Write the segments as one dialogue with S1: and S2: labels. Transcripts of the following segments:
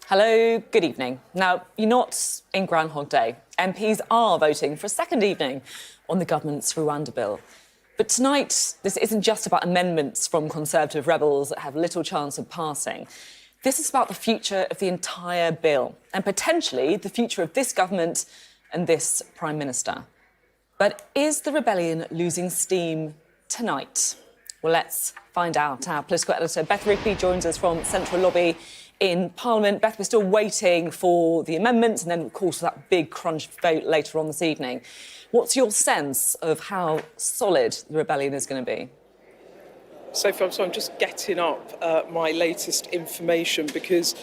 S1: Hello, good evening. Now, you're not in Groundhog Day. MPs are voting for a second evening on the government's Rwanda bill. But tonight, this isn't just about amendments from Conservative rebels that have little chance of passing. This is about the future of the entire bill and potentially the future of this government and this Prime Minister. But is the rebellion losing steam tonight? Well, let's find out. Our political editor, Beth Rigby, joins us from Central Lobby in Parliament. Beth, we're still waiting for the amendments and then, of course, for that big crunch vote later on this evening. What's your sense of how solid the rebellion is going to be?
S2: Sophie, I'm just getting up my latest information because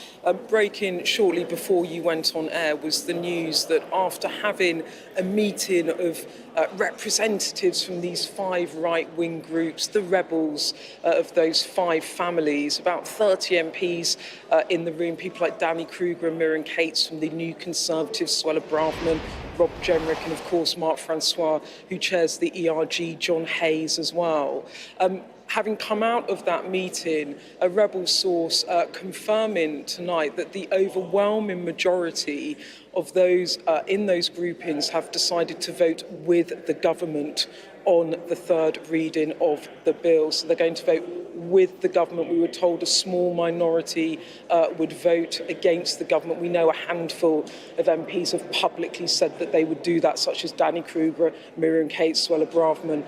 S2: breaking shortly before you went on air was the news that after having a meeting of representatives from these five right-wing groups, the rebels of those five families, about 30 MPs in the room, people like Danny Kruger and Miriam Cates from the New Conservatives, Suella Braverman, Rob Jenrick and, of course, Mark Francois, who chairs the ERG, John Hayes as well. Having come out of that meeting, a rebel source confirming tonight that the overwhelming majority of those in those groupings have decided to vote with the government on the third reading of the bill. So they're going to vote with the government. We were told a small minority would vote against the government. We know a handful of MPs have publicly said that they would do that, such as Danny Kruger, Miriam Cates, Suella Braverman,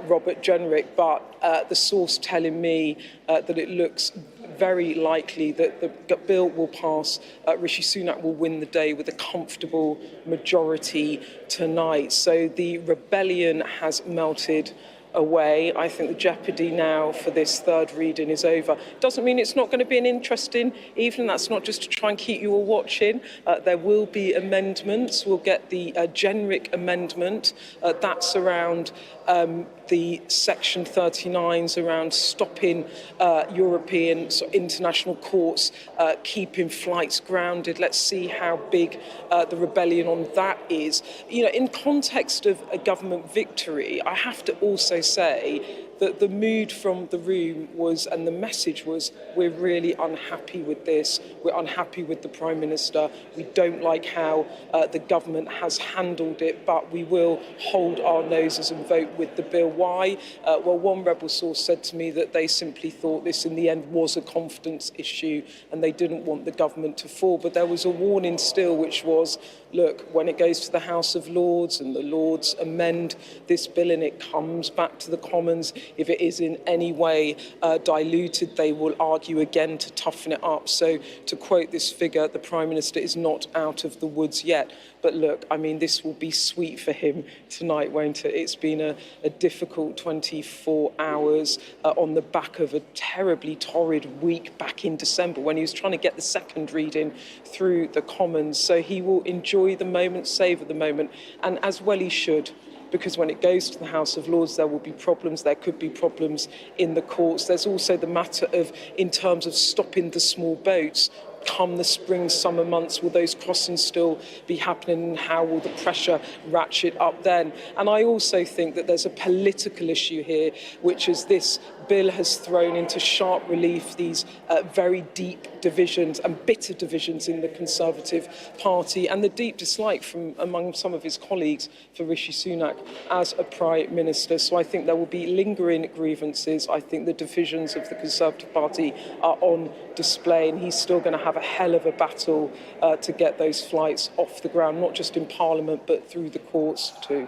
S2: Robert Jenrick. But the source telling me that it looks very likely that the bill will pass. Rishi Sunak will win the day with a comfortable majority tonight. So the rebellion has melted away. I think the jeopardy now for this third reading is over. Doesn't mean it's not going to be an interesting evening. That's not just to try and keep you all watching. There will be amendments. We'll get the generic amendment. That's around the Section 39s around stopping European international courts, keeping flights grounded. Let's see how big the rebellion on that is. You know, in context of a government victory, I have to also say that the mood from the room was, and the message was, we're really unhappy with this. We're unhappy with the Prime Minister. We don't like how the government has handled it, but we will hold our noses and vote with the bill. Why? Well, one rebel source said to me that they simply thought this in the end was a confidence issue and they didn't want the government to fall. But there was a warning still, which was, look, when it goes to the House of Lords and the Lords amend this bill and it comes back to the Commons, if it is in any way diluted, they will argue again to toughen it up. So to quote this figure, the Prime Minister is not out of the woods yet. But look, I mean, this will be sweet for him tonight, won't it? It's been a difficult 24 hours on the back of a terribly torrid week back in December when he was trying to get the second reading through the Commons. So he will enjoy the moment, savour the moment, and as well he should. Because when it goes to the House of Lords, there will be problems. There could be problems in the courts. There's also the matter of, in terms of stopping the small boats, come the spring, summer months, will those crossings still be happening and how will the pressure ratchet up then? And I also think that there's a political issue here, which is this bill has thrown into sharp relief these very deep divisions and bitter divisions in the Conservative Party and the deep dislike from among some of his colleagues for Rishi Sunak as a Prime Minister. So I think there will be lingering grievances. I think the divisions of the Conservative Party are on display and he's still going to have a hell of a battle to get those flights off the ground, not just in Parliament, but through the courts too.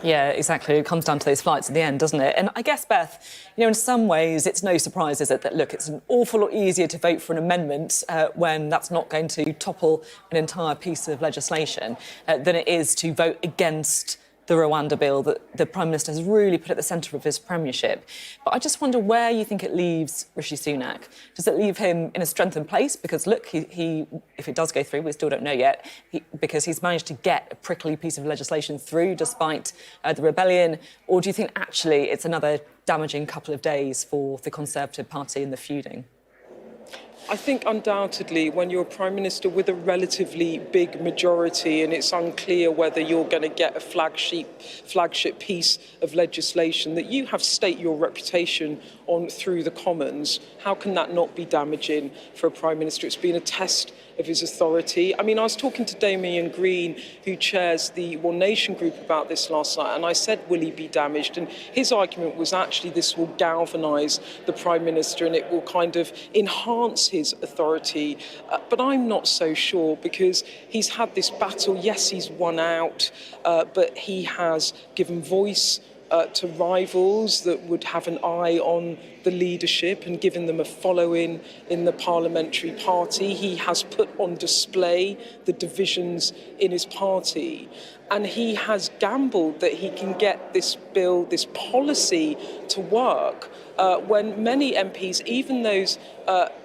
S1: Yeah, exactly. It comes down to those flights at the end, doesn't it? And I guess, Beth, you know, in some ways, it's no surprise, is it, that, look, it's an awful lot easier to vote for an amendment when that's not going to topple an entire piece of legislation than it is to vote against the Rwanda bill that the Prime Minister has really put at the centre of his premiership. But I just wonder where you think it leaves Rishi Sunak. Does it leave him in a strengthened place? Because, look, he if it does go through, we still don't know yet, because he's managed to get a prickly piece of legislation through despite the rebellion. Or do you think, actually, it's another damaging couple of days for the Conservative Party in the feuding?
S2: I think undoubtedly when you're a Prime Minister with a relatively big majority and it's unclear whether you're going to get a flagship piece of legislation that you have staked your reputation on through the Commons, how can that not be damaging for a Prime Minister? It's been a test of his authority. I mean, I was talking to Damian Green, who chairs the One Nation group, about this last night, and I said, will he be damaged? And his argument was actually this will galvanise the Prime Minister and it will kind of enhance his authority. But I'm not so sure, because he's had this battle. Yes, he's won out, but he has given voice to rivals that would have an eye on the leadership and given them a following in the Parliamentary party. He has put on display the divisions in his party. And he has gambled that he can get this bill, this policy to work when many MPs, even those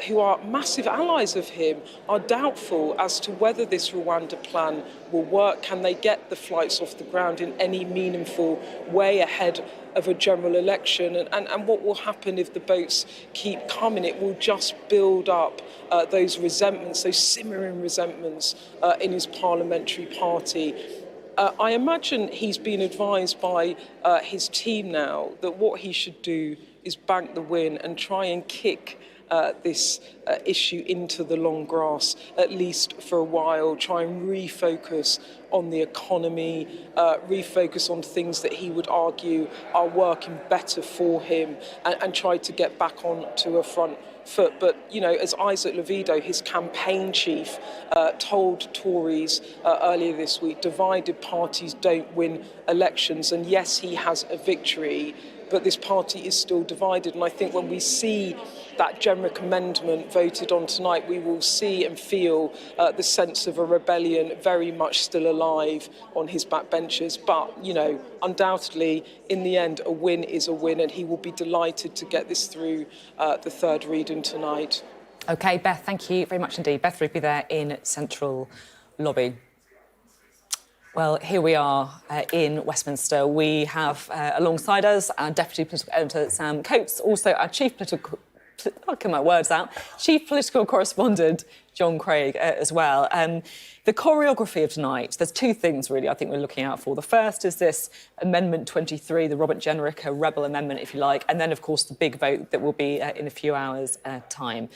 S2: who are massive allies of him, are doubtful as to whether this Rwanda plan will work. Can they get the flights off the ground in any meaningful way ahead of a general election? And what will happen if the votes keep coming? It will just build up those resentments, those simmering resentments in his parliamentary party. I imagine he's been advised by his team now that what he should do is bank the win and try and kick this issue into the long grass, at least for a while, try and refocus on the economy, refocus on things that he would argue are working better for him, and try to get back on to a front foot. But, you know, as Isaac Levido, his campaign chief, told Tories earlier this week, divided parties don't win elections. And yes, he has a victory, but this party is still divided. And I think when we see that Jeremy amendment voted on tonight, we will see and feel the sense of a rebellion very much still alive on his backbenchers. But, you know, undoubtedly, in the end, a win is a win, and he will be delighted to get this through the third reading tonight.
S1: OK, Beth, thank you very much indeed. Beth Ruby there in Central Lobby. Well, here we are in Westminster. We have alongside us our Deputy Political Editor, Sam Coates, also our Chief Political Correspondent, John Craig, as well. The choreography of tonight, there's two things, really, I think we're looking out for. The first is this Amendment 23, the Robert Jenrick rebel amendment, if you like, and then, of course, the big vote that will be in a few hours' time.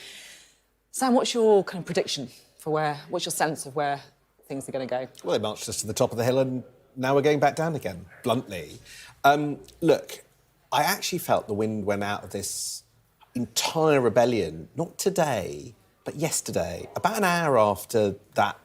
S1: Sam, what's your kind of prediction for what's your sense of where things are going to go?
S3: Well, they marched us to the top of the hill and now we're going back down again, bluntly. Look, I actually felt the wind went out of this entire rebellion, not today, but yesterday, about an hour after that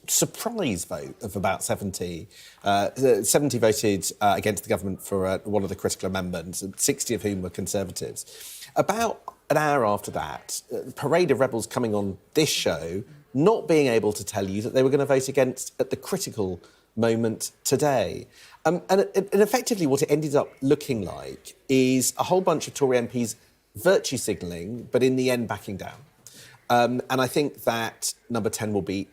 S3: surprise vote of about 70. 70 voted against the government for one of the critical amendments, 60 of whom were Conservatives. About an hour after that, a parade of rebels coming on this show, not being able to tell you that they were going to vote against at the critical moment today. And effectively what it ended up looking like is a whole bunch of Tory MPs virtue signalling, but in the end backing down. And I think that Number 10 will be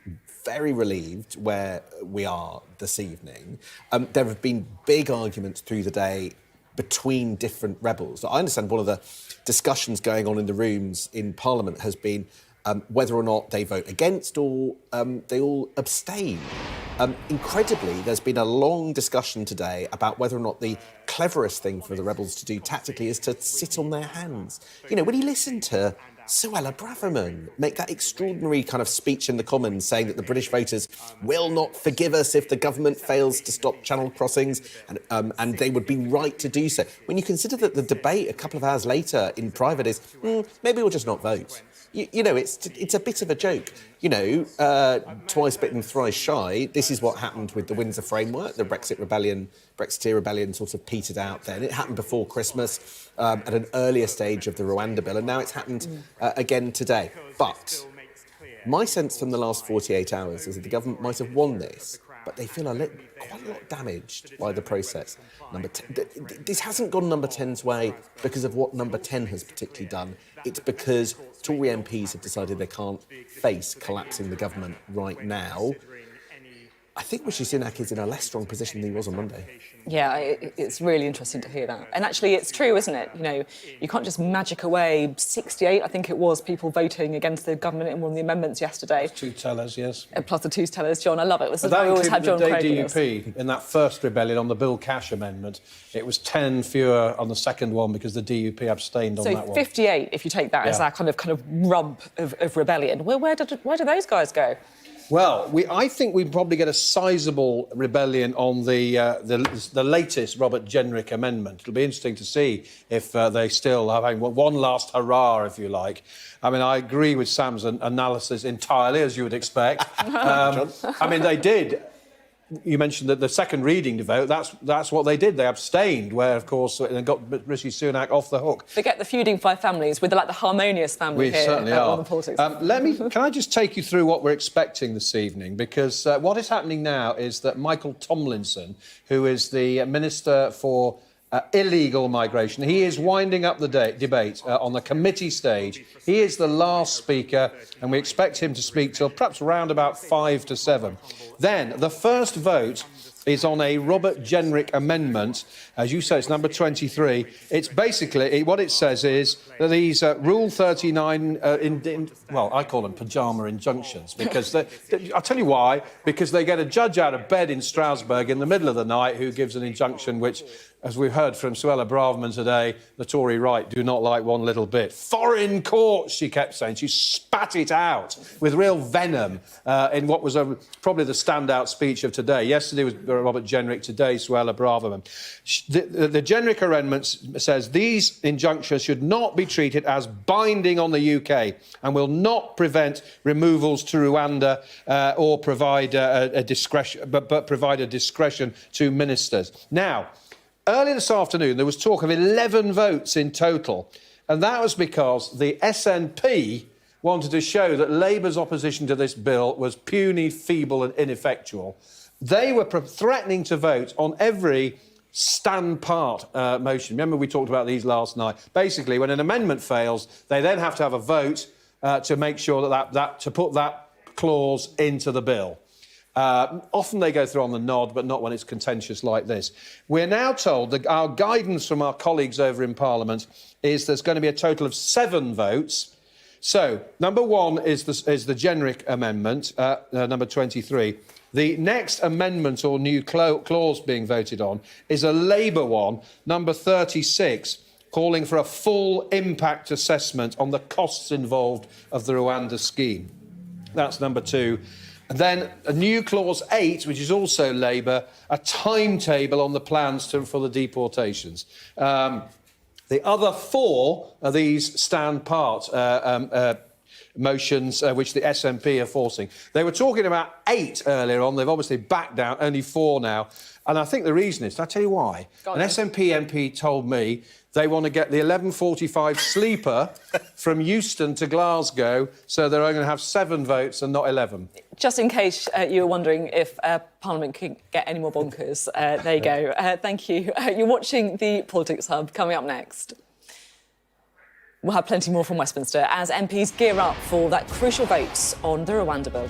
S3: very relieved where we are this evening. There have been big arguments through the day between different rebels. I understand one of the discussions going on in the rooms in Parliament has been whether or not they vote against or they all abstain. Incredibly, there's been a long discussion today about whether or not the cleverest thing for the rebels to do tactically is to sit on their hands. You know, when you listen to Suella Braverman make that extraordinary kind of speech in the Commons saying that the British voters will not forgive us if the government fails to stop channel crossings, and they would be right to do so. When you consider that the debate a couple of hours later in private is, maybe we'll just not vote. You know, it's a bit of a joke. You know, twice bitten, thrice shy. This is what happened with the Windsor Framework. The Brexiteer rebellion sort of petered out then. It happened before Christmas at an earlier stage of the Rwanda bill, and now it's happened again today. But my sense from the last 48 hours is that the government might have won this, but they feel quite a lot damaged by the process. This hasn't gone Number 10's way because of what Number 10 has particularly done. It's because Tory MPs have decided they can't face collapsing the government right now. I think Rishi Sunak is in a less strong position than he was on Monday.
S1: Yeah, it's really interesting to hear that. And actually, it's true, isn't it? You know, you can't just magic away 68, I think it was, people voting against the government in one of the amendments yesterday.
S4: Two tellers, yes.
S1: And plus the two tellers, John. I love it. This is
S4: But
S1: why
S4: that
S1: we always have John
S4: included
S1: Craig
S4: the
S1: with us.
S4: DUP in that first rebellion on the Bill Cash amendment. It was 10 fewer on the second one because the DUP abstained on that one.
S1: So 58, if you take that as
S4: Yeah.
S1: our kind of rump of rebellion. Where do those guys go?
S4: Well, I think we'd probably get a sizable rebellion on the latest Robert Jenrick amendment. It'll be interesting to see if they still have one last hurrah, if you like. I mean, I agree with Sam's analysis entirely, as you would expect. I mean, they did. You mentioned that the second reading vote, that's what they did. They abstained, where, of course, they got Rishi Sunak off the hook.
S1: Forget the feuding five families. We're the harmonious family
S4: We
S1: here
S4: certainly
S1: on
S4: are.
S1: the politics.
S4: Can I just take you through what we're expecting this evening? Because what is happening now is that Michael Tomlinson, who is the Minister for illegal migration, he is winding up the debate on the committee stage. He is the last speaker, and we expect him to speak till perhaps around about 5 to 7. Then the first vote is on a Robert Jenrick amendment. As you say, it's number 23. It's basically, what it says is that these Rule 39, well, I call them pyjama injunctions, because I'll tell you why, because they get a judge out of bed in Strasbourg in the middle of the night who gives an injunction which, as we've heard from Suella Braverman today, the Tory right do not like one little bit. Foreign courts, she kept saying. She spat it out with real venom in what was probably the standout speech of today. Yesterday was Robert Jenrick, today Suella Braverman. The Jenrick amendment says these injunctions should not be treated as binding on the UK and will not prevent removals to Rwanda or provide a discretion, but provide a discretion to ministers. Now, early this afternoon, there was talk of 11 votes in total, and that was because the SNP wanted to show that Labour's opposition to this bill was puny, feeble and ineffectual. They were threatening to vote on every stand part motion. Remember, we talked about these last night. Basically, when an amendment fails, they then have to have a vote to make sure that to put that clause into the bill. Often they go through on the nod, but not when it's contentious like this. We're now told that our guidance from our colleagues over in Parliament is there's going to be a total of 7 votes. So, number 1 is the Jenrick amendment, number 23. The next amendment or new clause being voted on is a Labour one, number 36, calling for a full impact assessment on the costs involved of the Rwanda scheme. That's number 2. And then a new clause 8, which is also Labour, a timetable on the plans for the deportations. The other 4 are these stand part motions which the SNP are forcing. They were talking about 8 earlier on. They've obviously backed down, only 4 now. And I think the reason is, I'll tell you why. An SNP MP told me they want to get the 11:45 sleeper from Euston to Glasgow, so they're only going to have 7 votes and not 11.
S1: Just in case you were wondering if Parliament can get any more bonkers, there you go. Thank you. You're watching the Politics Hub. Coming up next, we'll have plenty more from Westminster as MPs gear up for that crucial vote on the Rwanda bill.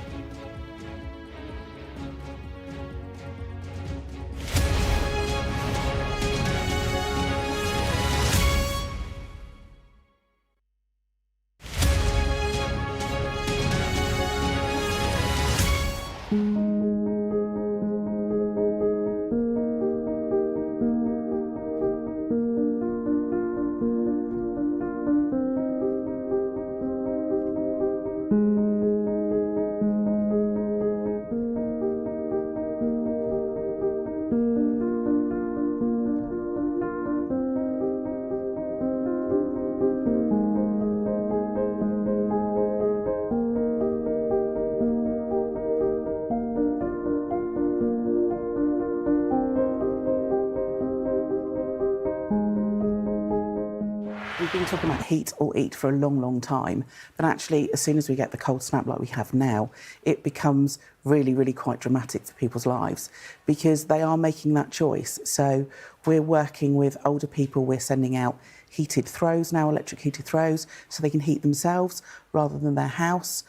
S5: We've been talking about heat or eat for a long, long time, but actually, as soon as we get the cold snap like we have now, it becomes really, really quite dramatic for people's lives because they are making that choice. So we're working with older people, we're sending out heated throws now, electric heated throws, so they can heat themselves, rather than their house.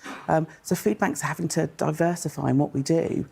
S5: So food banks are having to diversify in what we do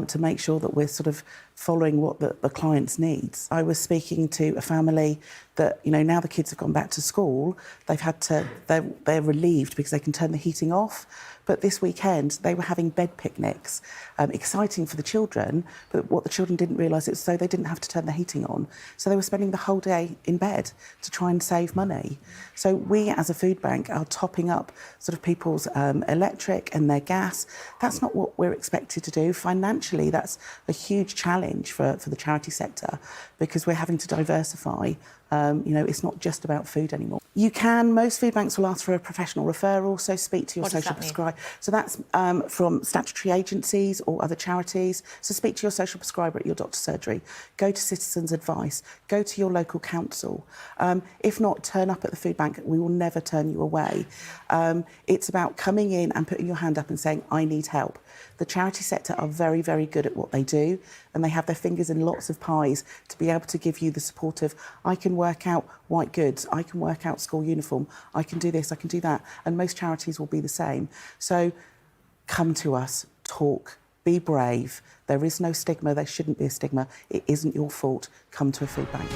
S5: to make sure that we're sort of following what the client's needs. I was speaking to a family that, you know, now the kids have gone back to school, they're relieved because they can turn the heating off. But this weekend, they were having bed picnics, exciting for the children, but what the children didn't realise is so they didn't have to turn the heating on. So they were spending the whole day in bed to try and save money. So we, as a food bank, are topping up sort of people's electric and their gas. That's not what we're expected to do. Financially, that's a huge challenge for the charity sector because we're having to diversify. You know, it's not just about food anymore. Most food banks will ask for a professional referral, so speak to your social prescriber. So that's from statutory agencies or other charities. So speak to your social prescriber at your doctor's surgery. Go to Citizens Advice. Go to your local council. If not, turn up at the food bank. We will never turn you away. It's about coming in and putting your hand up and saying, I need help. The charity sector are very, very good at what they do, and they have their fingers in lots of pies to be able to give you the support of, I can work out white goods, I can work out school uniform, I can do this, I can do that. And most charities will be the same. So come to us, talk, be brave. There is no stigma, there shouldn't be a stigma. It isn't your fault. Come to a food bank.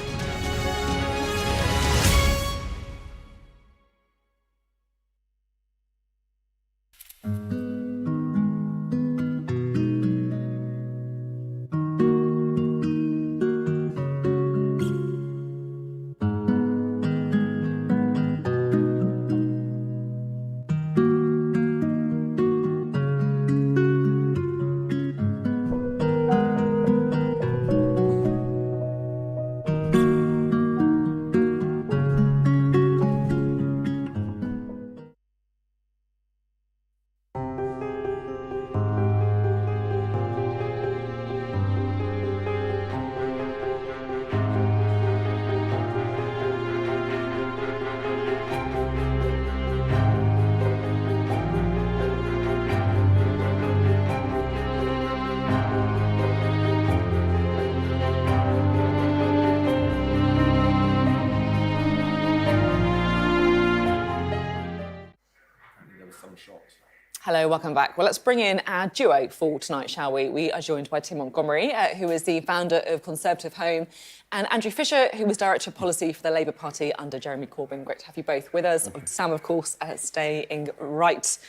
S1: Hello, welcome back. Well, let's bring in our duo for tonight, shall we? We are joined by Tim Montgomerie, who is the founder of Conservative Home, and Andrew Fisher, who was Director of Policy for the Labour Party under Jeremy Corbyn. Great to have you both with us. Sam, of course, staying right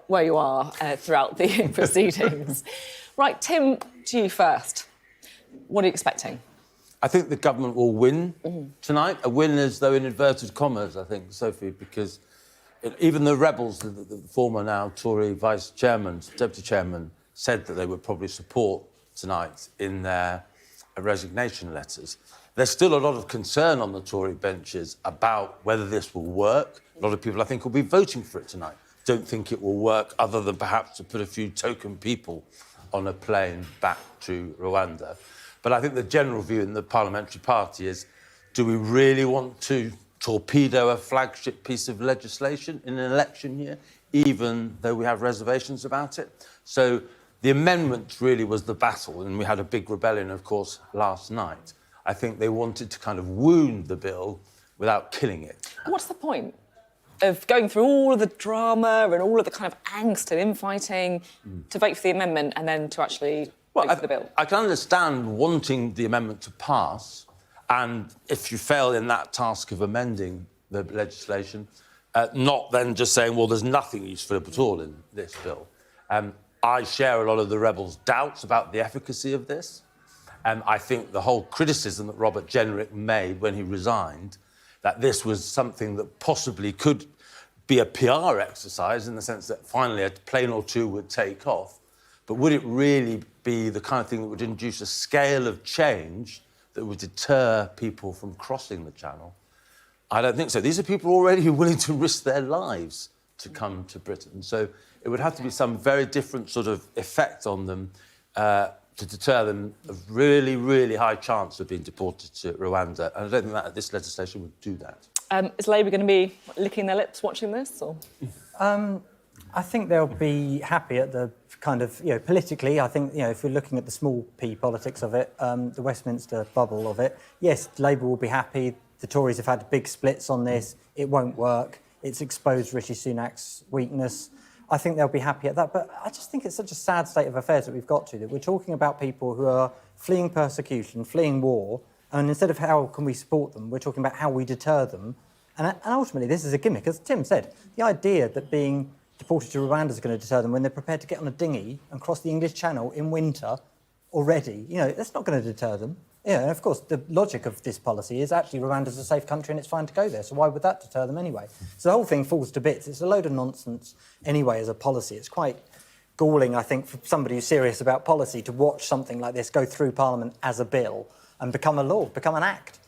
S1: where you are throughout the proceedings. Right, Tim, to you first. What are you expecting?
S6: I think the government will win tonight. A win as though in inverted commas, I think, Sophie, because even the rebels, the former now Tory vice chairman, deputy chairman, said that they would probably support tonight in their resignation letters. There's still a lot of concern on the Tory benches about whether this will work. A lot of people, I think, will be voting for it tonight. Don't think it will work other than perhaps to put a few token people on a plane back to Rwanda. But I think the general view in the Parliamentary Party is, do we really want to torpedo a flagship piece of legislation in an election year, even though we have reservations about it? So the amendment really was the battle, and we had a big rebellion, of course, last night. I think they wanted to kind of wound the bill without killing it.
S1: What's the point of going through all of the drama and all of the kind of angst and infighting to vote for the amendment and then to actually vote for the bill?
S6: I can understand wanting the amendment to pass, and if you fail in that task of amending the legislation, not then just saying, well, there's nothing useful at all in this bill. I share a lot of the rebels' doubts about the efficacy of this. I think the whole criticism that Robert Jenrick made when he resigned, that this was something that possibly could be a PR exercise in the sense that finally a plane or two would take off, but would it really be the kind of thing that would induce a scale of change that would deter people from crossing the channel? I don't think so. These are people already willing to risk their lives to come to Britain. So it would have to be some very different sort of effect on them to deter them of really, really high chance of being deported to Rwanda. And I don't think that this legislation would do that.
S1: Is Labour going to be licking their lips watching this? Or?
S7: I think they'll be happy at the kind of, politically, I think, if we're looking at the small p politics of it, the Westminster bubble of it, yes, Labour will be happy. The Tories have had big splits on this. It won't work. It's exposed Rishi Sunak's weakness. I think they'll be happy at that. But I just think it's such a sad state of affairs that we've got to, that we're talking about people who are fleeing persecution, fleeing war, and instead of how can we support them, we're talking about how we deter them. And ultimately, this is a gimmick. As Tim said, the idea that being deported to Rwanda is going to deter them when they're prepared to get on a dinghy and cross the English Channel in winter already, that's not going to deter them. Yeah, and of course, the logic of this policy is actually Rwanda's a safe country and it's fine to go there, so why would that deter them anyway? So the whole thing falls to bits. It's a load of nonsense anyway as a policy. It's quite galling, I think, for somebody who's serious about policy to watch something like this go through Parliament as a bill and become a law, become an act,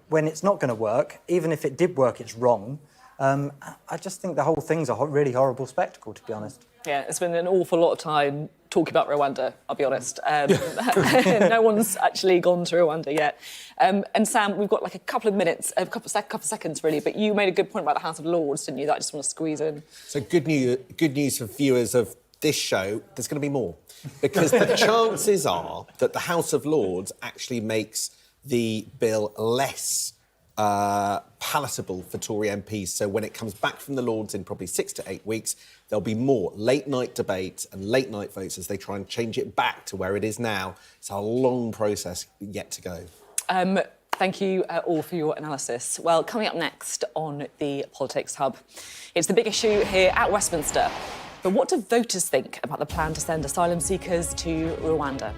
S7: when it's not going to work. Even if it did work, it's wrong. I just think the whole thing's a really horrible spectacle, to be honest.
S1: Yeah, it's been an awful lot of time talking about Rwanda, I'll be honest. No one's actually gone to Rwanda yet. And Sam, we've got like a couple of minutes, a couple of seconds really, but you made a good point about the House of Lords, didn't you, that I just want to squeeze in?
S3: So good news for viewers of this show, there's going to be more. Because the chances are that the House of Lords actually makes the bill less palatable for Tory MPs. So when it comes back from the Lords in probably 6 to 8 weeks, there'll be more late-night debate and late-night votes as they try and change it back to where it is now. It's a long process yet to go.
S1: Thank you all for your analysis. Well, coming up next on the Politics Hub, it's the big issue here at Westminster. But what do voters think about the plan to send asylum seekers to Rwanda?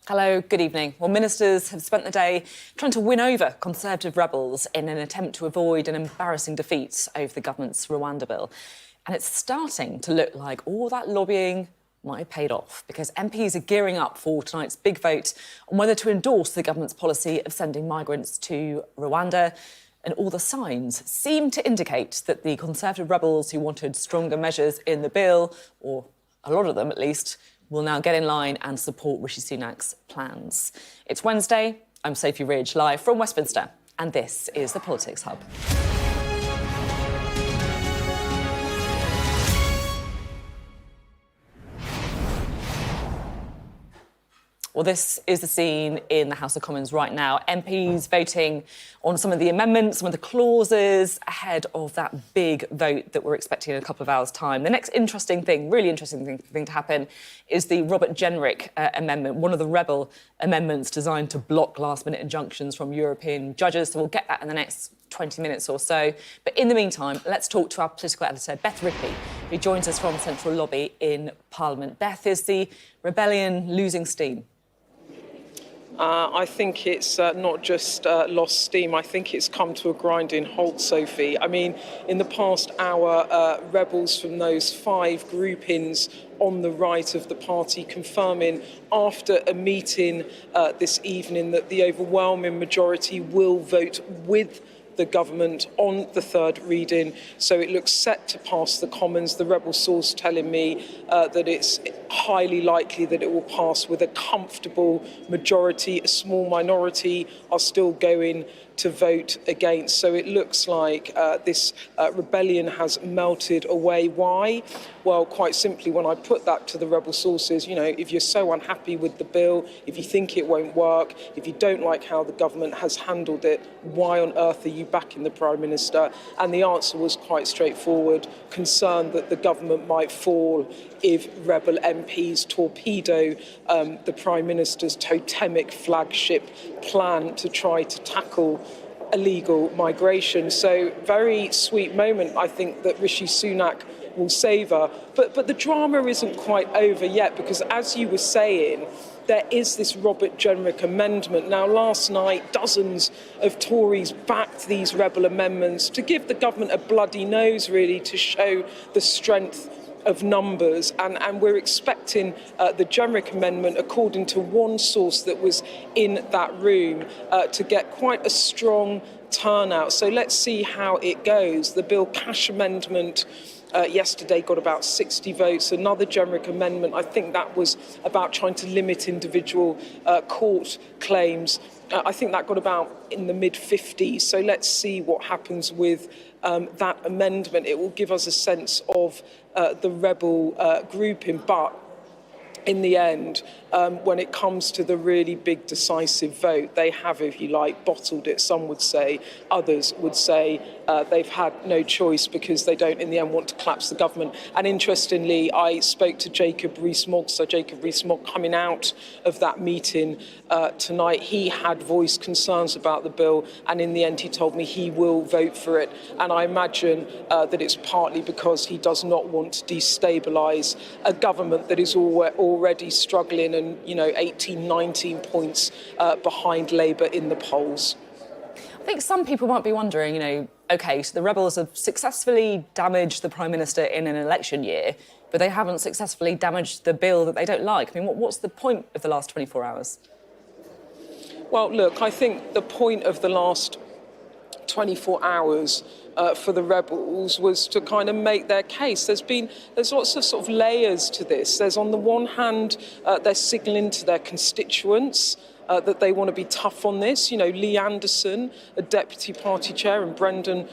S1: Hello, good evening. Well, ministers have spent the day trying to win over Conservative rebels in an attempt to avoid an embarrassing defeat over the government's Rwanda bill. And it's starting to look like all that lobbying might have paid off, because MPs are gearing up for tonight's big vote on whether to endorse the government's policy of sending migrants to Rwanda. And all the signs seem to indicate that the Conservative rebels who wanted stronger measures in the bill, or a lot of them at least, will now get in line and support Rishi Sunak's plans. It's Wednesday. I'm Sophy Ridge, live from Westminster, and this is the Politics Hub. Well, this is the scene in the House of Commons right now. MPs voting on some of the amendments, some of the clauses ahead of that big vote that we're expecting in a couple of hours' time. The next interesting thing, really interesting thing to happen is the Robert Jenrick amendment, one of the rebel amendments designed to block last-minute injunctions from European judges. So we'll get that in the next 20 minutes or so. But in the meantime, let's talk to our political editor, Beth Ripley, who joins us from Central Lobby in Parliament. Beth, is the rebellion losing steam?
S2: I think it's not just lost steam. I think it's come to a grinding halt, Sophie. I mean, in the past hour, rebels from those 5 groupings on the right of the party confirming after a meeting this evening that the overwhelming majority will vote with the government on the third reading, so it looks set to pass the Commons. The rebel source telling me that it's highly likely that it will pass with a comfortable majority. A small minority are still going to vote against. So it looks like this rebellion has melted away. Why? Well, quite simply, when I put that to the rebel sources, you know, if you're so unhappy with the bill, if you think it won't work, if you don't like how the government has handled it, why on earth are you backing the Prime Minister? And the answer was quite straightforward: concerned that the government might fall if rebel MPs torpedo the Prime Minister's totemic flagship plan to try to tackle illegal migration. So very sweet moment, I think, that Rishi Sunak will savour. But the drama isn't quite over yet, because as you were saying, there is this Robert Jenrick amendment. Now, last night, dozens of Tories backed these rebel amendments to give the government a bloody nose, really, to show the strength of numbers, and we're expecting the Jenrick amendment, according to one source that was in that room, to get quite a strong turnout. So let's see how it goes. The Bill Cash amendment yesterday got about 60 votes. Another Jenrick amendment, I think that was about trying to limit individual court claims. I think that got about in the mid-50s. So let's see what happens with that amendment. It will give us a sense of the rebel grouping. But in the end, when it comes to the really big decisive vote, they have, if you like, bottled it, some would say. Others would say they've had no choice because they don't, in the end, want to collapse the government. And interestingly, I spoke to Jacob Rees-Mogg, so Jacob Rees-Mogg coming out of that meeting tonight. He had voiced concerns about the bill, and in the end, he told me he will vote for it. And I imagine that it's partly because he does not want to destabilise a government that is already struggling and, you know, 18, 19 points behind Labour in the polls.
S1: I think some people might be wondering, you know, OK, so the rebels have successfully damaged the Prime Minister in an election year, but they haven't successfully damaged the bill that they don't like. I mean, what's the point of the last 24 hours?
S2: Well, look, I think the point of the last 24 hours for the rebels was to kind of make their case. There's lots of sort of layers to this. There's, on the one hand, they're signalling to their constituents that they want to be tough on this. You know, Lee Anderson, a deputy party chair, and Brendan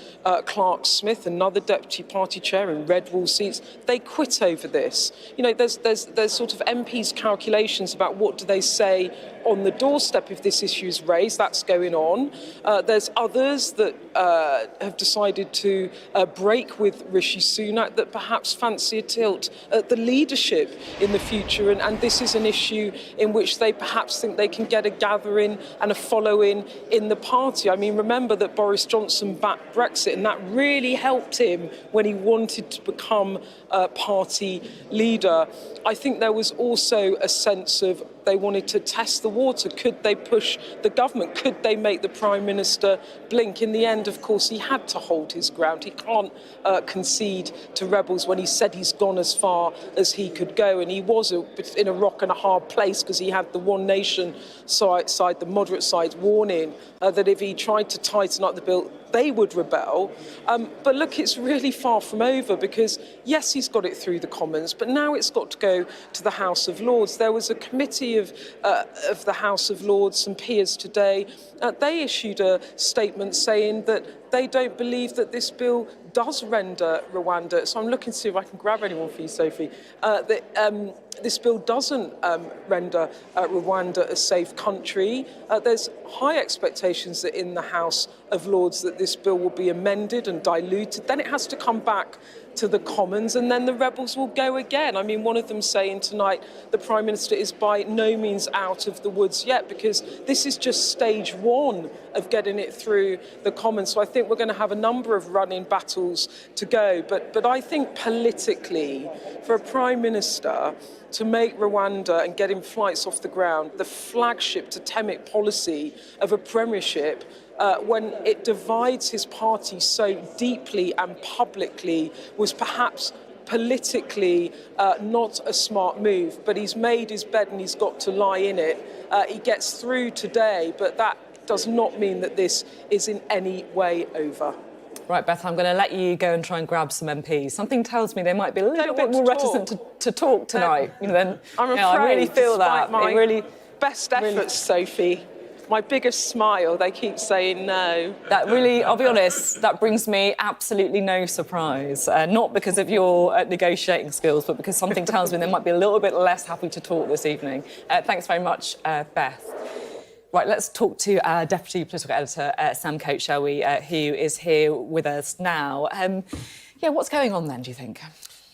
S2: Clark-Smith, another deputy party chair in red wall seats, they quit over this. You know, there's sort of MPs' calculations about what do they say on the doorstep if this issue is raised. That's going on. There's others that have decided to break with Rishi Sunak, that perhaps fancy a tilt at the leadership in the future, and this is an issue in which they perhaps think they can get a gathering and a following in the party. I mean, remember that Boris Johnson backed Brexit, and that really helped him when he wanted to become party leader. I think there was also a sense of They wanted to test the water. Could they push the government? Could they make the Prime Minister blink? In the end, of course, he had to hold his ground. He can't concede to rebels when he said he's gone as far as he could go. And he was in a rock and a hard place because he had the One Nation side, the moderate side, warning that if he tried to tighten up the bill, they would rebel. But look, it's really far from over because, yes, he's got it through the Commons, but now it's got to go to the House of Lords. There was a committee of the House of Lords, some peers today. They issued a statement saying that they don't believe that this bill does render Rwanda, so I'm looking to see if I can grab anyone for you, Sophie, this bill doesn't render Rwanda a safe country. There's high expectations that in the House of Lords that this bill will be amended and diluted. Then it has to come back to the Commons, and then the rebels will go again. I mean, one of them saying tonight the Prime Minister is by no means out of the woods yet, because this is just stage one of getting it through the Commons. So I think we're going to have a number of running battles to go. But I think politically, for a Prime Minister to make Rwanda and getting flights off the ground the flagship totemic policy of a premiership, when it divides his party so deeply and publicly, was perhaps politically not a smart move. But he's made his bed and he's got to lie in it. He gets through today, but that does not mean that this is in any way over.
S1: Right, Beth, I'm going to let you go and try and grab some MPs. Something tells me they might be a little bit more reticent to talk tonight.
S2: I'm afraid,
S1: I really feel that.
S2: My
S1: really,
S2: best efforts, Sophie. My biggest smile, they keep saying no.
S1: That really, I'll be honest, that brings me absolutely no surprise. Not because of your negotiating skills, but because something tells me they might be a little bit less happy to talk this evening. Thanks very much, Beth. Right, let's talk to our Deputy Political Editor, Sam Coates, shall we, who is here with us now. What's going on then, do you think?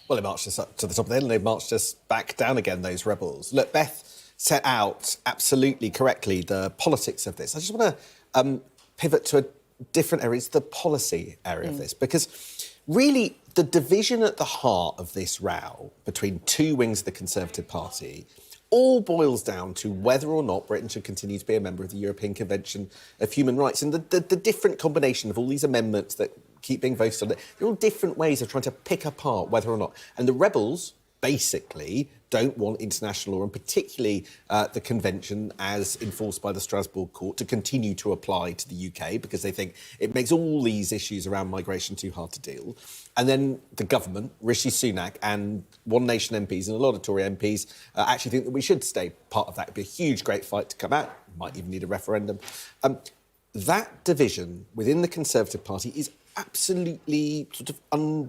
S3: Well, they marched us up to the top of the hill and they've marched us back down again, those rebels. Look, Beth set out absolutely correctly the politics of this. I just want to pivot to a different area. It's the policy area of this, because really the division at the heart of this row between two wings of the Conservative Party all boils down to whether or not Britain should continue to be a member of the European Convention of Human Rights. And the different combination of all these amendments that keep being voted on, they're all different ways of trying to pick apart whether or not. And the rebels, basically, don't want international law, and particularly the Convention as enforced by the Strasbourg Court, to continue to apply to the UK, because they think it makes all these issues around migration too hard to deal. And then the government, Rishi Sunak, and One Nation MPs and a lot of Tory MPs actually think that we should stay part of that. It'd be a huge, great fight to come out. Might even need a referendum. That division within the Conservative Party is absolutely sort of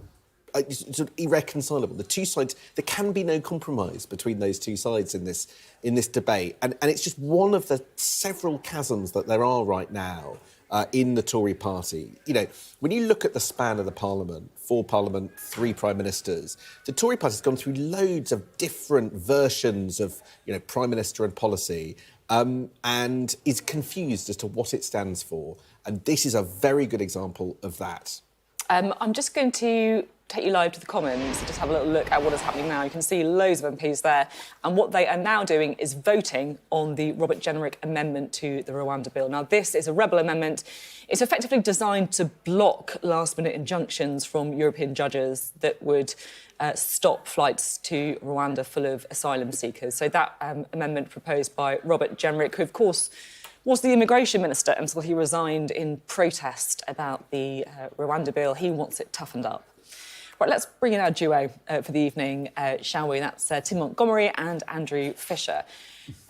S3: irreconcilable. The two sides, there can be no compromise between those two sides in this debate. And it's just one of the several chasms that there are right now in the Tory party. You know, when you look at the span of the Parliament, 4 Parliament, 3 Prime Ministers, the Tory party has gone through loads of different versions of, Prime Minister and policy, and is confused as to what it stands for. And this is a very good example of that.
S1: I'm just going to take you live to the Commons to just have a little look at what is happening now. You can see loads of MPs there, and what they are now doing is voting on the Robert Jenrick amendment to the Rwanda bill. Now, this is a rebel amendment. It's effectively designed to block last-minute injunctions from European judges that would stop flights to Rwanda full of asylum seekers. So that amendment proposed by Robert Jenrick, who, of course, was the immigration minister until he resigned in protest about the Rwanda bill. He wants it toughened up. Right, let's bring in our duo for the evening, shall we? That's Tim Montgomerie and Andrew Fisher.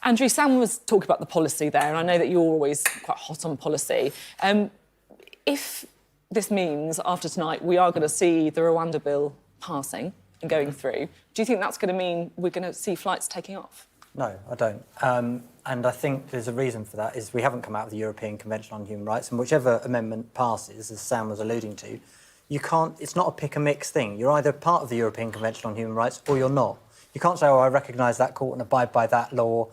S1: Andrew, Sam was talking about the policy there, and I know that you're always quite hot on policy. If this means, after tonight, we are going to see the Rwanda bill passing and going through, do you think that's going to mean we're going to see flights taking off?
S7: No, I don't. And I think there's a reason for that, is we haven't come out of the European Convention on Human Rights, and whichever amendment passes, as Sam was alluding to, it's not a pick-a-mix thing. You're either part of the European Convention on Human Rights or you're not. You can't say, I recognise that court and abide by that law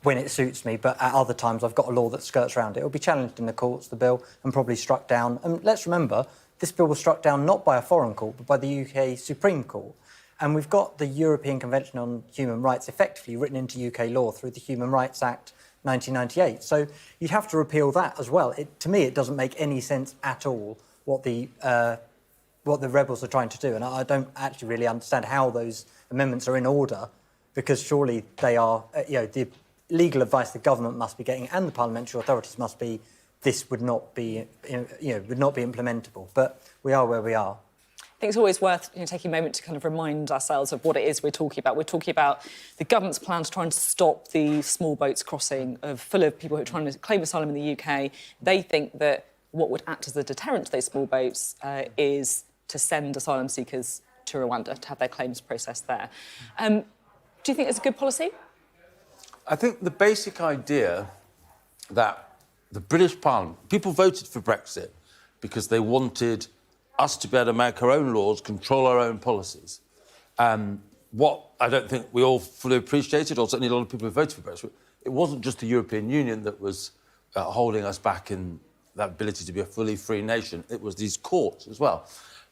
S7: when it suits me, but at other times I've got a law that skirts around it. It'll be challenged in the courts, the bill, and probably struck down. And let's remember, this bill was struck down not by a foreign court, but by the UK Supreme Court. And we've got the European Convention on Human Rights effectively written into UK law through the Human Rights Act 1998. So you'd have to repeal that as well. To me, it doesn't make any sense at all what the rebels are trying to do. And I don't actually really understand how those amendments are in order, because surely they are, the legal advice the government must be getting and the parliamentary authorities must be, this would not be, would not be implementable. But we are where we are.
S1: I think it's always worth taking a moment to kind of remind ourselves of what it is we're talking about. We're talking about the government's plan to try and stop the small boats crossing full of people who are trying to claim asylum in the UK. They think that what would act as a deterrent to those small boats is to send asylum seekers to Rwanda to have their claims processed there. Do you think it's a good policy?
S6: I think the basic idea that the British Parliament, people voted for Brexit because they wanted us to be able to make our own laws, control our own policies. What I don't think we all fully appreciated, or certainly a lot of people who voted for Brexit, it wasn't just the European Union that was holding us back in that ability to be a fully free nation. It was these courts as well.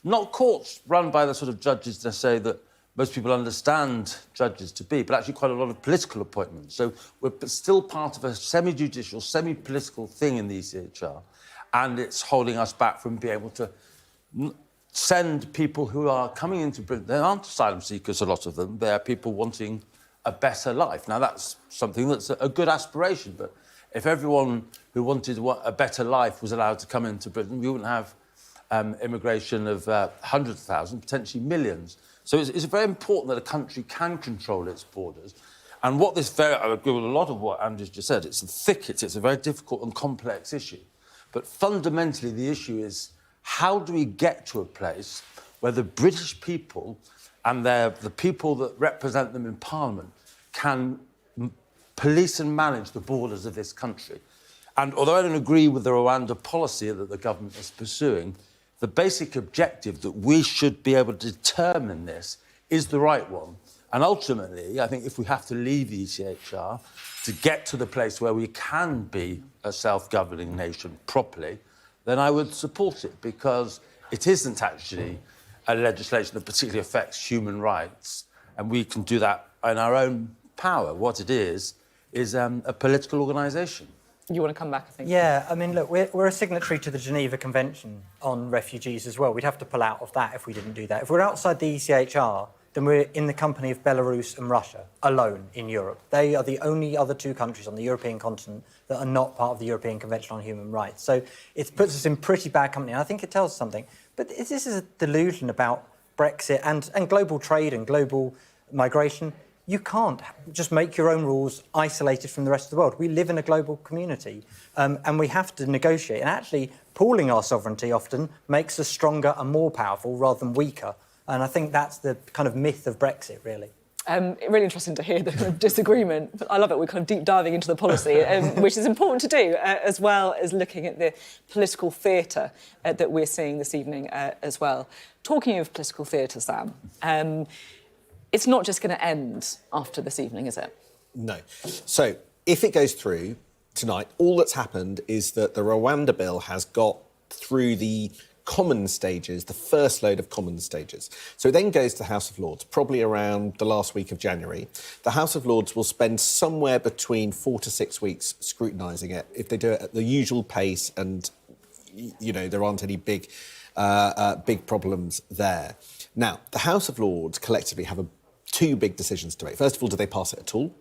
S6: Not courts run by the sort of judges necessarily that most people understand judges to be, but actually quite a lot of political appointments. So we're still part of a semi-judicial, semi-political thing in the ECHR, and it's holding us back from being able to send people who are coming into Britain. They aren't asylum seekers, a lot of them. They're people wanting a better life. Now, that's something that's a good aspiration, but if everyone who wanted a better life was allowed to come into Britain, we wouldn't have immigration of hundreds of thousands, potentially millions. So it's very important that a country can control its borders. And I agree with a lot of what Andrew's just said. It's a thicket. It's a very difficult and complex issue. But fundamentally, the issue is, how do we get to a place where the British people and the people that represent them in Parliament can police and manage the borders of this country? And although I don't agree with the Rwanda policy that the government is pursuing, the basic objective that we should be able to determine this is the right one. And ultimately, I think if we have to leave the ECHR to get to the place where we can be a self-governing nation properly, then I would support it, because it isn't actually a legislation that particularly affects human rights, and we can do that in our own power. What it is a political organisation.
S1: You want to come back, I think?
S7: Yeah, I mean, look, we're a signatory to the Geneva Convention on Refugees as well. We'd have to pull out of that if we didn't do that. If we're outside the ECHR, then we're in the company of Belarus and Russia, alone in Europe. They are the only other two countries on the European continent that are not part of the European Convention on Human Rights. So it puts us in pretty bad company, and I think it tells us something. But this is a delusion about Brexit and global trade and global migration. You can't just make your own rules isolated from the rest of the world. We live in a global community, and we have to negotiate. And actually, pooling our sovereignty often makes us stronger and more powerful rather than weaker. And I think that's the kind of myth of Brexit, really.
S1: Really interesting to hear the kind of disagreement. I love it. We're kind of deep diving into the policy, which is important to do, as well as looking at the political theatre that we're seeing this evening as well. Talking of political theatre, Sam, it's not just going to end after this evening, is it?
S3: No. So if it goes through tonight, all that's happened is that the Rwanda bill has got through the common stages, the first load of common stages. So it then goes to the House of Lords, probably around the last week of January. The House of Lords will spend somewhere between 4 to 6 weeks scrutinising it. If they do it at the usual pace and, there aren't any big problems there. Now, the House of Lords collectively have two big decisions to make. First of all, do they pass it at all?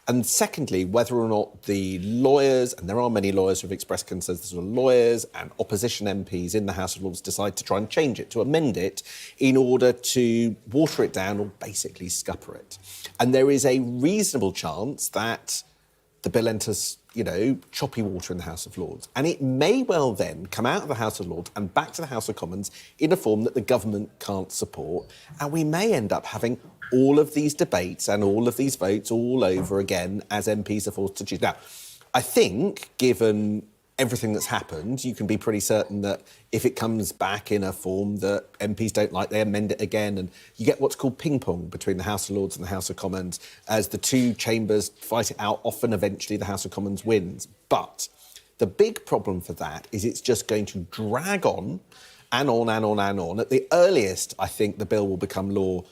S3: And secondly, whether or not the lawyers, and there are many lawyers who have expressed concerns, the sort of lawyers and opposition MPs in the House of Lords decide to try and change it, to amend it, in order to water it down or basically scupper it. And there is a reasonable chance that the bill enters, choppy water in the House of Lords. And it may well then come out of the House of Lords and back to the House of Commons in a form that the government can't support. And we may end up having all of these debates and all of these votes all over again as MPs are forced to choose. Now, I think, given everything that's happened, you can be pretty certain that if it comes back in a form that MPs don't like, they amend it again, and you get what's called ping-pong between the House of Lords and the House of Commons. As the two chambers fight it out, often eventually the House of Commons wins. But the big problem for that is it's just going to drag on and on and on and on. At the earliest, I think the bill will become law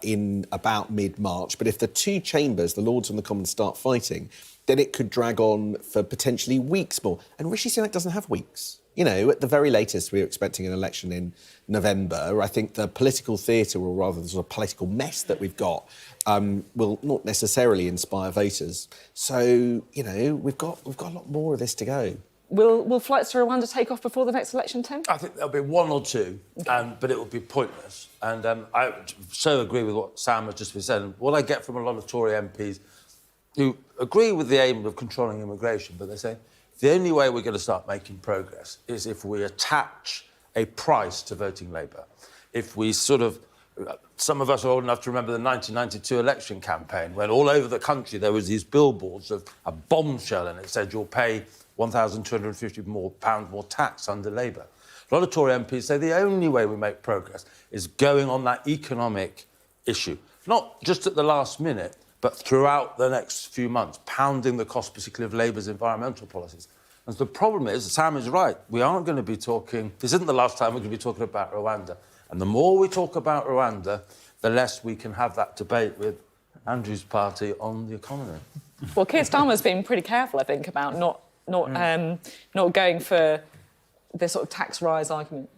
S3: in about mid-March. But if the two chambers, the Lords and the Commons, start fighting, then it could drag on for potentially weeks more. And Rishi Sunak doesn't have weeks. You know, at the very latest, we're expecting an election in November. I think the political theatre, or rather the sort of political mess that we've got, will not necessarily inspire voters. So, you know, we've got a lot more of this to go.
S1: Will flights to Rwanda take off before the next election, Tim?
S6: I think there'll be one or two, but it will be pointless. And I so agree with what Sam has just been saying. What I get from a lot of Tory MPs who agree with the aim of controlling immigration, but they say the only way we're going to start making progress is if we attach a price to voting Labour. If we sort of... Some of us are old enough to remember the 1992 election campaign, when all over the country there was these billboards of a bombshell, and it said you'll pay £1,250 more tax under Labour. A lot of Tory MPs say the only way we make progress is going on that economic issue, not just at the last minute, but throughout the next few months, pounding the cost, particularly of Labour's environmental policies. And the problem is, Sam is right, we aren't going to be talking... This isn't the last time we're going to be talking about Rwanda. And the more we talk about Rwanda, the less we can have that debate with Andrew's party on the economy.
S1: Well, Keir Starmer's been pretty careful, I think, about not going for this sort of tax rise argument.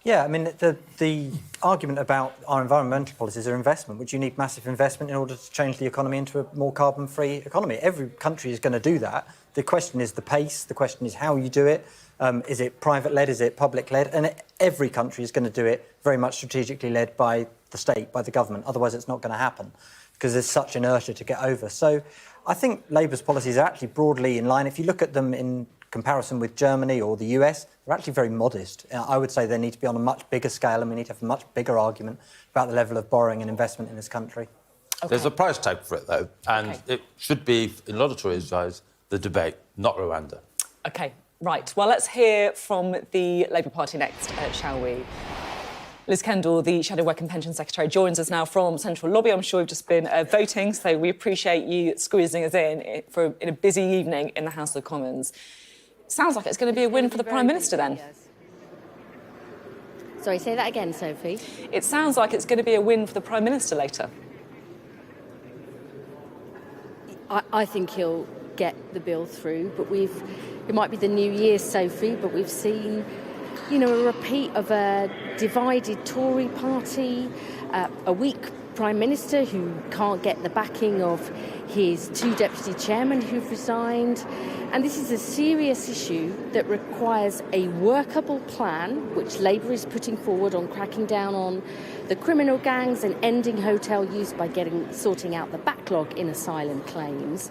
S7: Yeah, I mean, the argument about our environmental policies are investment, which you need massive investment in order to change the economy into a more carbon-free economy. Every country is going to do that. The question is the pace, the question is how you do it. Is it private-led, is it public-led? And every country is going to do it very much strategically led by the state, by the government. Otherwise, it's not going to happen because there's such inertia to get over. So I think Labour's policies are actually broadly in line. If you look at them in comparison with Germany or the US, they're actually very modest. I would say they need to be on a much bigger scale, and we need to have a much bigger argument about the level of borrowing and investment in this country.
S1: Okay.
S6: There's a price tag for it, though, and it should be, in a lot of Tories' eyes, the debate, not Rwanda.
S1: OK, right. Well, let's hear from the Labour Party next, shall we? Liz Kendall, the Shadow Work and Pension Secretary, joins us now from Central Lobby. I'm sure you've just been voting, so we appreciate you squeezing us in a busy evening in the House of Commons. Sounds like it's going to be a win for the Prime Minister, then.
S8: Sorry, say that again, Sophie.
S1: It sounds like it's going to be a win for the Prime Minister later.
S8: I think he'll get the bill through, but it might be the new year, Sophie, but we've seen, you know, a repeat of a divided Tory party, a weak Prime Minister who can't get the backing of his two deputy chairmen who've resigned. And this is a serious issue that requires a workable plan, which Labour is putting forward on cracking down on the criminal gangs and ending hotel use by sorting out the backlog in asylum claims.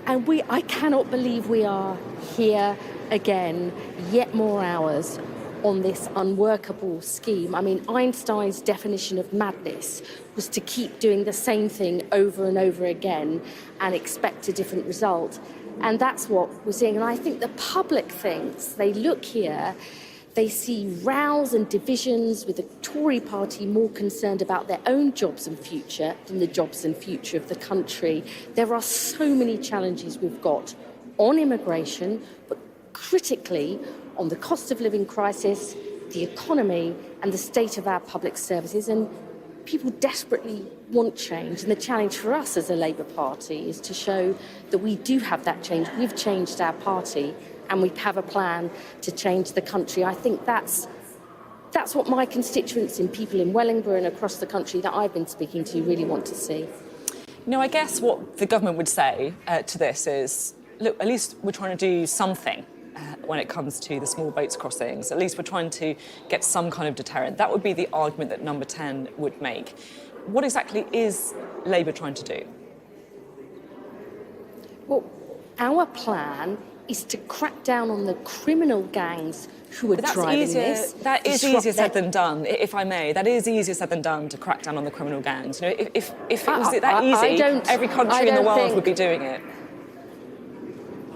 S8: And I cannot believe we are here again, yet more hours on this unworkable scheme. I mean, Einstein's definition of madness was to keep doing the same thing over and over again and expect a different result. And that's what we're seeing. And I think the public thinks, they look here, they see rows and divisions with the Tory party more concerned about their own jobs and future than the jobs and future of the country. There are so many challenges we've got on immigration, but critically on the cost of living crisis, the economy and the state of our public services. And people desperately want change. And the challenge for us as a Labour Party is to show that we do have that change. We've changed our party and we have a plan to change the country. I think that's what my constituents and people in Wellingborough and across the country that I've been speaking to really want to see.
S1: You know, I guess what the government would say to this is, look, at least we're trying to do something when it comes to the small boats crossings. At least we're trying to get some kind of deterrent. That would be the argument that Number 10 would make. What exactly is Labour trying to do?
S8: Well, our plan is to crack down on the criminal gangs who are driving this.
S1: That is easier said than done, if I may. That is easier said than done, to crack down on the criminal gangs. You know, if it was that easy, every country in the world would be doing it.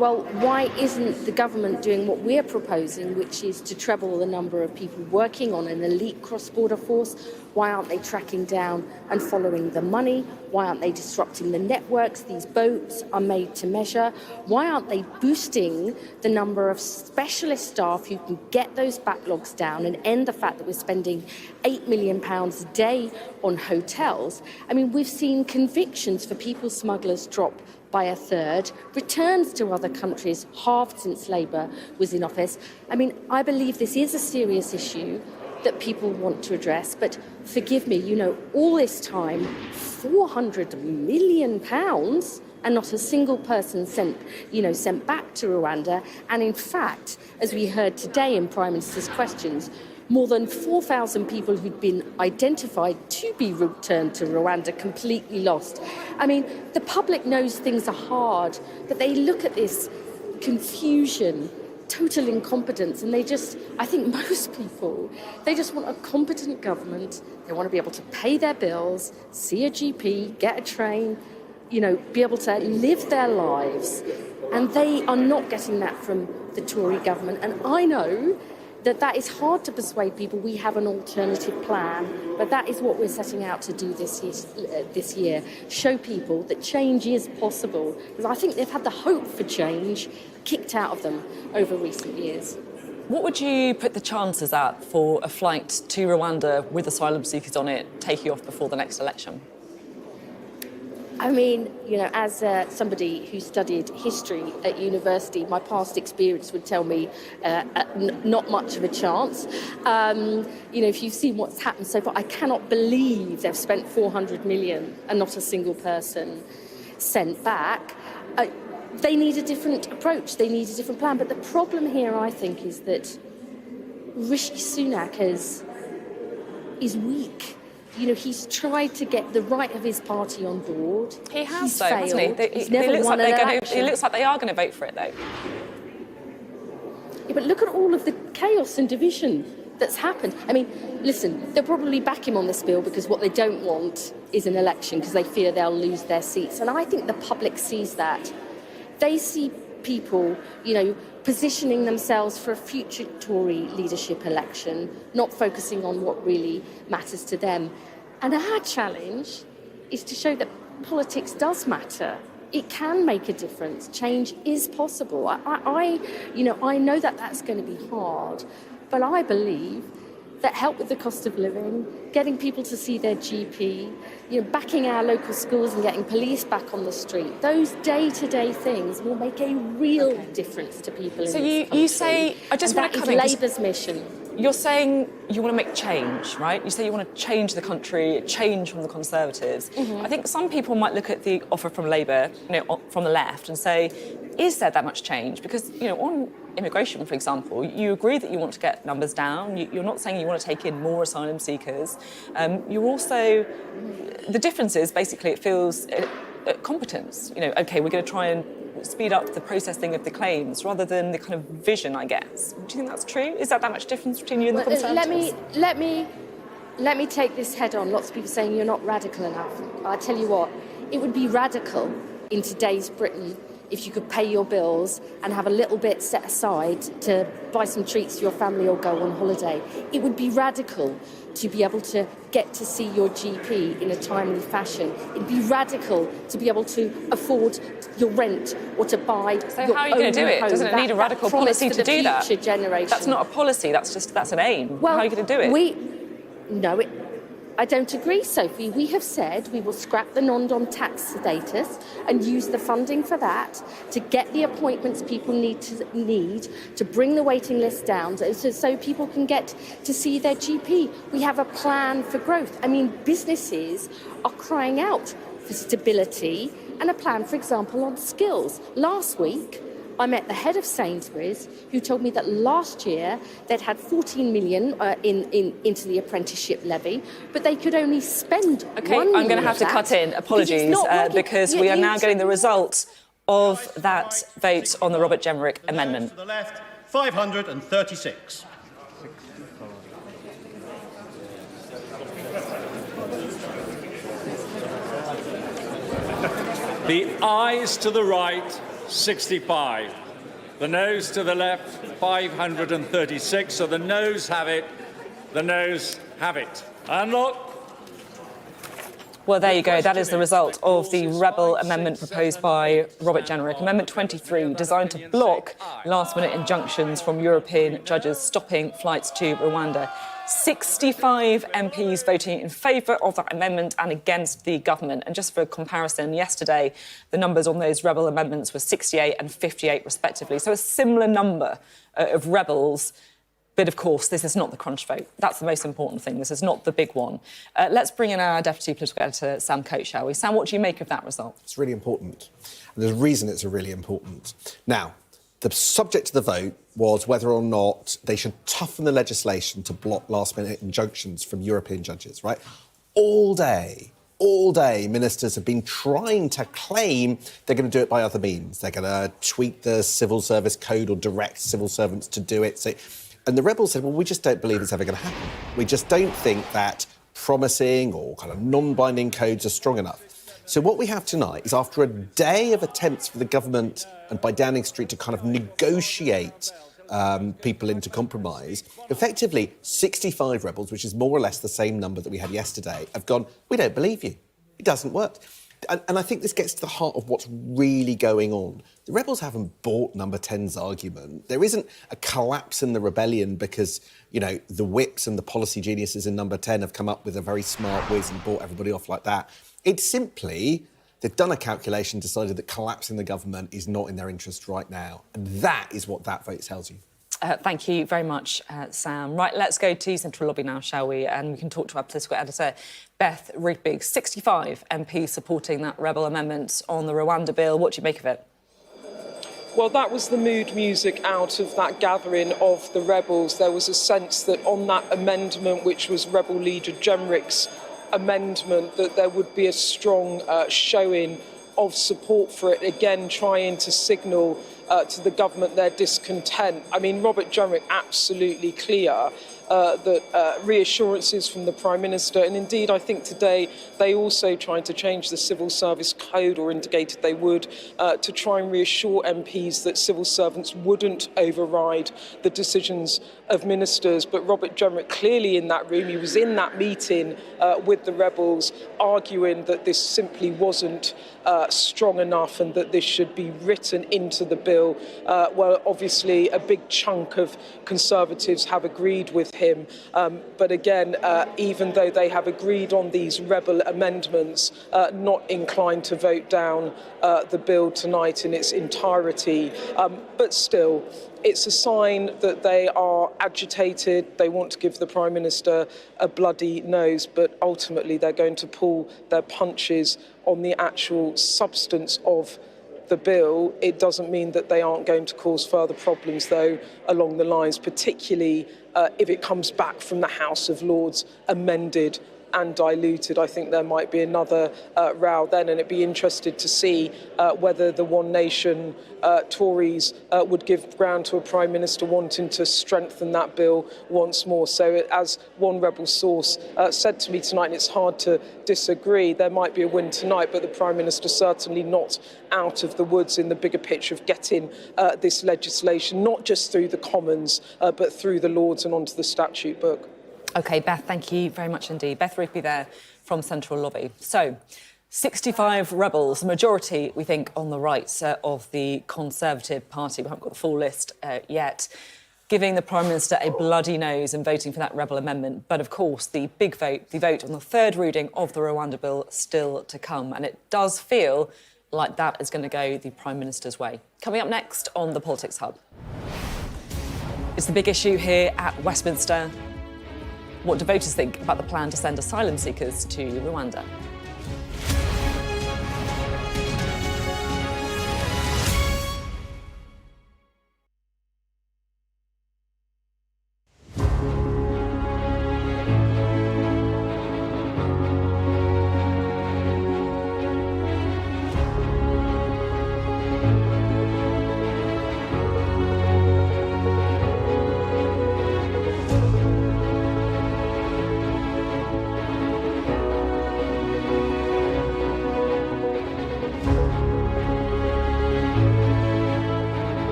S8: well, why isn't the government doing what we're proposing, which is to treble the number of people working on an elite cross-border force? Why aren't they tracking down and following the money? Why aren't they disrupting the networks? These boats are made to measure. Why aren't they boosting the number of specialist staff who can get those backlogs down and end the fact that we're spending £8 million a day on hotels? I mean, we've seen convictions for people smugglers drop by a third, returns to other countries halved since Labour was in office. I mean, I believe this is a serious issue that people want to address, but forgive me, you know, all this time, £400 million and not a single person sent back to Rwanda. And in fact, as we heard today in Prime Minister's questions, more than 4,000 people who'd been identified to be returned to Rwanda completely lost. I mean, the public knows things are hard, but they look at this confusion, total incompetence, and I think most people, they just want a competent government. They want to be able to pay their bills, see a GP, get a train, be able to live their lives. And they are not getting that from the Tory government. And I know that is hard to persuade people. We have an alternative plan, but that is what we're setting out to do this year. Show people that change is possible, because I think they've had the hope for change kicked out of them over recent years.
S1: What would you put the chances at for a flight to Rwanda with asylum seekers on it taking off before the next election?
S8: I mean, as somebody who studied history at university, my past experience would tell me not much of a chance. If you've seen what's happened so far, I cannot believe they've spent 400 million and not a single person sent back. They need a different approach. They need a different plan. But the problem here, I think, is that Rishi Sunak is weak. He's tried to get the right of his party on board.
S1: He has,
S8: though, hasn't he?
S1: It looks like they are going to vote for it, though.
S8: Yeah, but look at all of the chaos and division that's happened. I mean, listen, they'll probably back him on this bill because what they don't want is an election because they fear they'll lose their seats. And I think the public sees that. They see people, positioning themselves for a future Tory leadership election, not focusing on what really matters to them. And our challenge is to show that politics does matter. It can make a difference. Change is possible. I know that that's going to be hard, but I believe that help with the cost of living, getting people to see their GP, backing our local schools and getting police back on the street, those day-to-day things will make a real difference to people in this country. So you say, I just want to come in, that is Labour's mission.
S1: You're saying you want to make change, right? You say you want to change the country, change from the Conservatives. Mm-hmm. I think some people might look at the offer from Labour, from the left, and say, is there that much change? Because, on immigration, for example, you agree that you want to get numbers down. You're not saying you want to take in more asylum seekers. You're also... The difference is, basically, it feels competence. OK, we're going to try and speed up the processing of the claims rather than the kind of vision, I guess. Do you think that's true? Is that much difference between you and the Conservatives?
S8: Let me take this head on. Lots of people saying you're not radical enough. I tell you what, it would be radical in today's Britain if you could pay your bills and have a little bit set aside to buy some treats for your family or go on holiday. It would be radical to be able to get to see your GP in a timely fashion. It'd be radical to be able to afford your rent or to buy your own home.
S1: So how are you going to do it? Doesn't it need a radical policy to do that?
S8: Generation.
S1: That's not a policy, that's an aim. Well, how are you going to do it?
S8: I don't agree, Sophie. We have said we will scrap the non-dom tax status and use the funding for that to get the appointments people need to bring the waiting list down so people can get to see their GP. We have a plan for growth. I mean, businesses are crying out for stability and a plan, for example, on skills. Last week, I met the head of Sainsbury's, who told me that last year they'd had 14 million into the apprenticeship levy, but they could only spend 1 million.
S1: I'm going to have to cut in. Apologies, because we are now getting the result of that vote on the Robert Jenrick amendment.
S9: To the left, 536.
S10: The ayes to the right, 65. The noes to the left, 536. So the noes have it. The noes have it. And look.
S1: Well, there you go. That is the result of the rebel amendment proposed by Robert Jenrick. Amendment 23, designed to block last-minute injunctions from European judges stopping flights to Rwanda. 65 MPs voting in favour of that amendment and against the government. And just for comparison, yesterday, the numbers on those rebel amendments were 68 and 58 respectively. So a similar number of rebels. But of course, this is not the crunch vote. That's the most important thing. This is not the big one. Let's bring in our Deputy Political Editor, Sam Coates, shall we? Sam, what do you make of that result?
S3: It's really important. And there's a reason it's really important. Now, the subject of the vote was whether or not they should toughen the legislation to block last-minute injunctions from European judges, right? All day, ministers have been trying to claim they're going to do it by other means. They're going to tweak the civil service code or direct civil servants to do it. And the rebels said, well, we just don't believe it's ever going to happen. We just don't think that promising or kind of non-binding codes are strong enough. So what we have tonight is, after a day of attempts for the government and by Downing Street to kind of negotiate people into compromise, effectively 65 rebels, which is more or less the same number that we had yesterday, have gone, we don't believe you. It doesn't work. And I think this gets to the heart of what's really going on. The rebels haven't bought Number 10's argument. There isn't a collapse in the rebellion because, you know, the whips and the policy geniuses in Number 10 have come up with a very smart whiz and bought everybody off like that. It's simply they've done a calculation, decided that collapsing the government is not in their interest right now. And that is what that vote tells you.
S1: Thank you very much, Sam. Right, let's go to Central Lobby now, shall we? And we can talk to our political editor, Beth Rigby. 65 MPs supporting that rebel amendment on the Rwanda bill. What do you make of it?
S2: Well, that was the mood music out of that gathering of the rebels. There was a sense that on that amendment, which was rebel leader Jenrick's amendment, that there would be a strong showing of support for it, again trying to signal to the government their discontent. I mean, Robert Jenrick absolutely clear that reassurances from the Prime Minister, and indeed I think today they also tried to change the civil service code, or indicated they would, to try and reassure MPs that civil servants wouldn't override the decisions of ministers. But Robert Jenrick clearly in that room, he was in that meeting with the rebels, arguing that this simply wasn't strong enough and that this should be written into the bill. Well, obviously a big chunk of Conservatives have agreed with him. But again, even though they have agreed on these rebel amendments, not inclined to vote down the bill tonight in its entirety. But still, it's a sign that they are agitated. They want to give the Prime Minister a bloody nose, but ultimately they're going to pull their punches on the actual substance of the bill. It doesn't mean that they aren't going to cause further problems, though, along the lines, particularly if it comes back from the House of Lords amended and diluted. I think there might be another row then, and it'd be interested to see whether the One Nation Tories would give ground to a Prime Minister wanting to strengthen that bill once more. So as one rebel source said to me tonight, and it's hard to disagree, there might be a win tonight, but the Prime Minister certainly not out of the woods in the bigger picture of getting this legislation, not just through the Commons, but through the Lords and onto the statute book.
S1: OK, Beth, thank you very much indeed. Beth Rigby there from Central Lobby. So, 65 rebels, the majority, we think, on the right of the Conservative Party. We haven't got the full list yet, giving the Prime Minister a bloody nose and voting for that rebel amendment. But, of course, the big vote, the vote on the third reading of the Rwanda bill, still to come. And it does feel like that is going to go the Prime Minister's way. Coming up next on the Politics Hub. It's the big issue here at Westminster. What do voters think about the plan to send asylum seekers to Rwanda?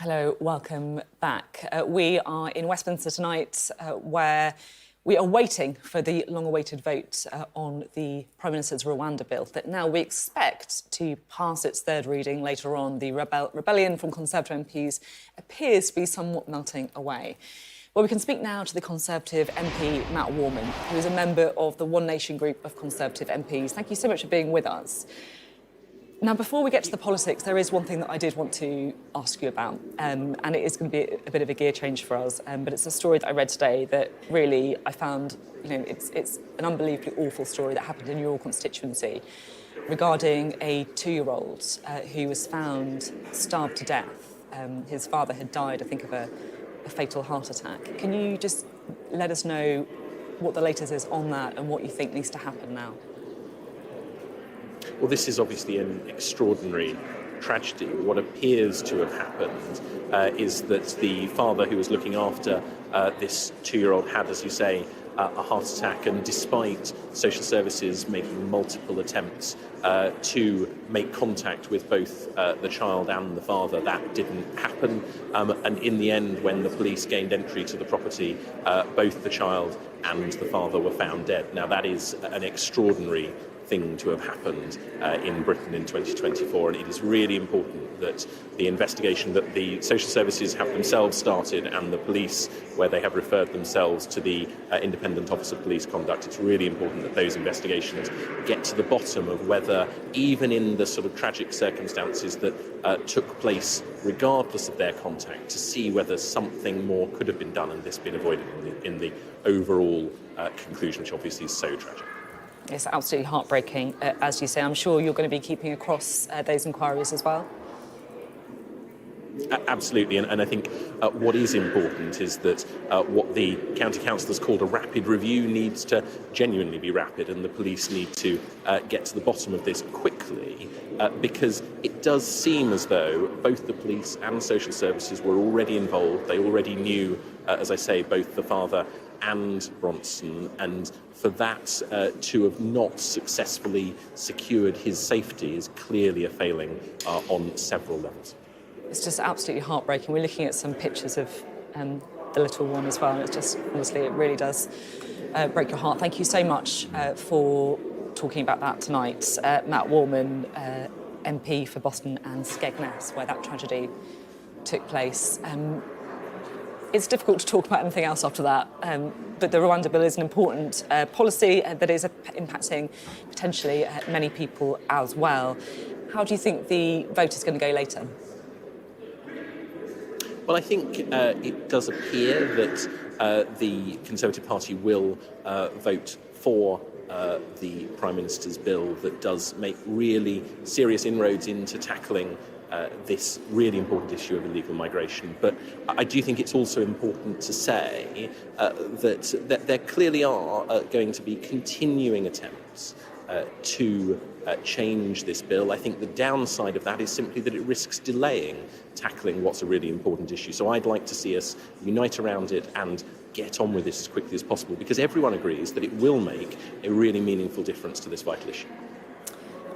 S1: Hello, welcome back. We are in Westminster tonight, where we are waiting for the long-awaited vote on the Prime Minister's Rwanda bill that now we expect to pass its third reading later on. The rebellion from Conservative MPs appears to be somewhat melting away. Well, we can speak now to the Conservative MP, Matt Warman, who is a member of the One Nation group of Conservative MPs. Thank you so much for being with us. Now, before we get to the politics, there is one thing that I did want to ask you about, and it is going to be a bit of a gear change for us, but it's a story that I read today that really I found, it's an unbelievably awful story that happened in your constituency regarding a 2-year-old who was found starved to death. His father had died, I think, of a fatal heart attack. Can you just let us know what the latest is on that and what you think needs to happen now?
S11: Well, this is obviously an extraordinary tragedy. What appears to have happened is that the father who was looking after this 2-year-old had, as you say, a heart attack, and despite social services making multiple attempts to make contact with both the child and the father, that didn't happen. And in the end, when the police gained entry to the property, both the child and the father were found dead. Now, that is an extraordinary thing to have happened in Britain in 2024, and it is really important that the investigation that the social services have themselves started and the police, where they have referred themselves to the Independent Office of Police Conduct, it's really important that those investigations get to the bottom of whether, even in the sort of tragic circumstances that took place regardless of their contact, to see whether something more could have been done and this been avoided in the overall conclusion, which obviously is so tragic.
S1: It's absolutely heartbreaking, as you say. I'm sure you're going to be keeping across those inquiries as well.
S11: Absolutely, and I think what is important is that what the county council has called a rapid review needs to genuinely be rapid, and the police need to get to the bottom of this quickly, because it does seem as though both the police and social services were already involved. They already knew, as I say, both the father and Bronson, and for that to have not successfully secured his safety is clearly a failing on several levels.
S1: It's just absolutely heartbreaking. We're looking at some pictures of the little one as well, and it's just, honestly, it really does break your heart. Thank you so much for talking about that tonight. Matt Warman, MP for Boston and Skegness, where that tragedy took place. It's difficult to talk about anything else after that, but the Rwanda bill is an important policy that is impacting potentially many people as well. How do you think the vote is going to go later?
S11: Well, I think it does appear that the Conservative Party will vote for the Prime Minister's bill that does make really serious inroads into tackling this really important issue of illegal migration. But I do think it's also important to say that there clearly are going to be continuing attempts to change this bill. I think the downside of that is simply that it risks delaying tackling what's a really important issue. So I'd like to see us unite around it and get on with this as quickly as possible, because everyone agrees that it will make a really meaningful difference to this vital issue.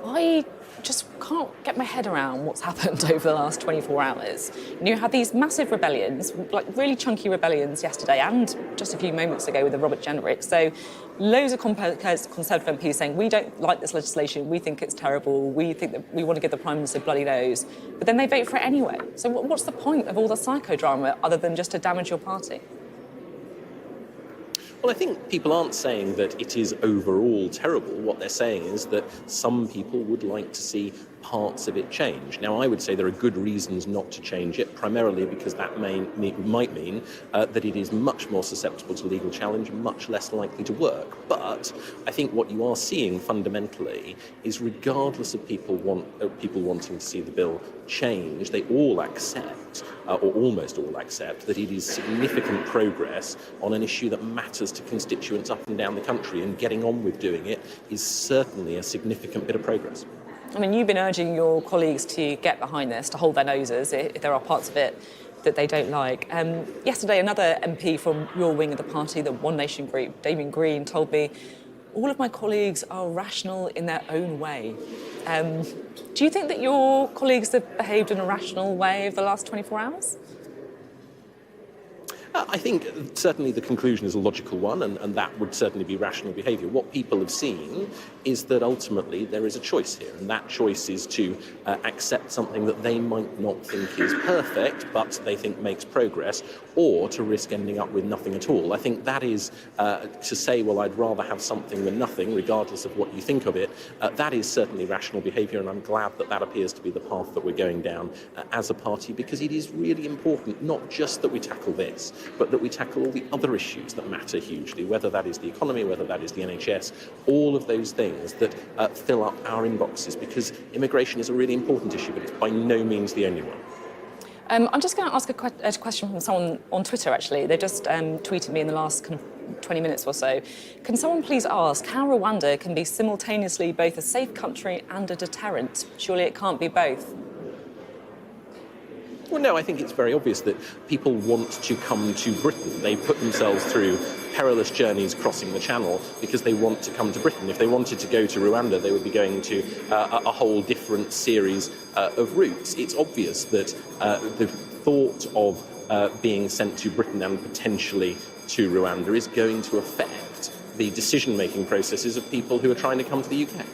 S1: I just can't get my head around what's happened over the last 24 hours. You had these massive rebellions, like really chunky rebellions yesterday and just a few moments ago with the Robert Jenrick. So loads of Conservative MPs saying, we don't like this legislation, we think it's terrible, we think that we want to give the Prime Minister bloody nose. But then they vote for it anyway. So what's the point of all the psychodrama other than just to damage your party?
S11: Well, I think people aren't saying that it is overall terrible. What they're saying is that some people would like to see parts of it change. Now, I would say there are good reasons not to change it, primarily because that might mean that it is much more susceptible to legal challenge, much less likely to work. But I think what you are seeing fundamentally is, regardless of people wanting to see the bill change, they all accept, or almost all accept, that it is significant progress on an issue that matters to constituents up and down the country, and getting on with doing it is certainly a significant bit of progress.
S1: I mean, you've been urging your colleagues to get behind this, to hold their noses if there are parts of it that they don't like. Yesterday, another MP from your wing of the party, the One Nation group, Damien Green, told me all of my colleagues are rational in their own way. Do you think that your colleagues have behaved in a rational way over the last 24 hours?
S11: I think certainly the conclusion is a logical one, and that would certainly be rational behaviour. What people have seen is that ultimately there is a choice here, and that choice is to accept something that they might not think is perfect, but they think makes progress, or to risk ending up with nothing at all. I think that is to say, well, I'd rather have something than nothing, regardless of what you think of it. That is certainly rational behaviour, and I'm glad that that appears to be the path that we're going down as a party, because it is really important, not just that we tackle this, but that we tackle all the other issues that matter hugely, whether that is the economy, whether that is the NHS, all of those things that fill up our inboxes, because immigration is a really important issue, but it's by no means the only one.
S1: I'm just going to ask a question from someone on Twitter, actually. They just tweeted me in the last kind of 20 minutes or so. Can someone please ask how Rwanda can be simultaneously both a safe country and a deterrent? Surely it can't be both.
S11: Well, no, I think it's very obvious that people want to come to Britain. They put themselves through perilous journeys crossing the Channel because they want to come to Britain. If they wanted to go to Rwanda, they would be going to a whole different series of routes. It's obvious that the thought of being sent to Britain and potentially to Rwanda is going to affect the decision-making processes of people who are trying to come to the UK.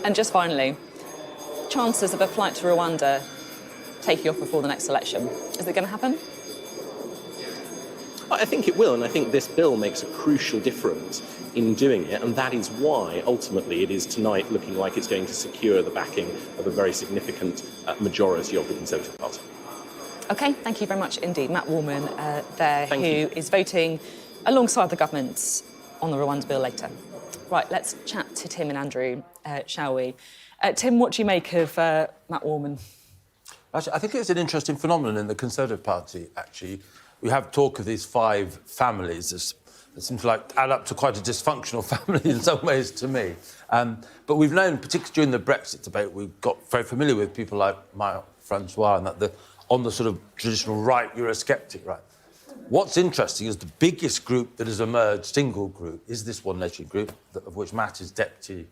S1: And just finally, chances of a flight to Rwanda taking off before the next election. Is it going to happen?
S11: I think it will, and I think this bill makes a crucial difference in doing it, and that is why, ultimately, it is tonight looking like it's going to secure the backing of a very significant majority of the Conservative Party.
S1: OK, thank you very much indeed. Matt Warman there,
S11: Thank
S1: who
S11: you.
S1: is voting alongside the government on the Rwanda bill later. Right, let's chat to Tim and Andrew, shall we? Tim, what do you make of Matt Warman?
S6: Actually, I think it's an interesting phenomenon in the Conservative Party, actually. We have talk of these 5 families. It seems to add up to quite a dysfunctional family in some ways to me. But we've known, particularly during the Brexit debate, we've got very familiar with people like Francois, and that on the sort of traditional right, Eurosceptic right. What's interesting is the biggest group that has emerged, single group, is this One Nation group, of which Matt is deputy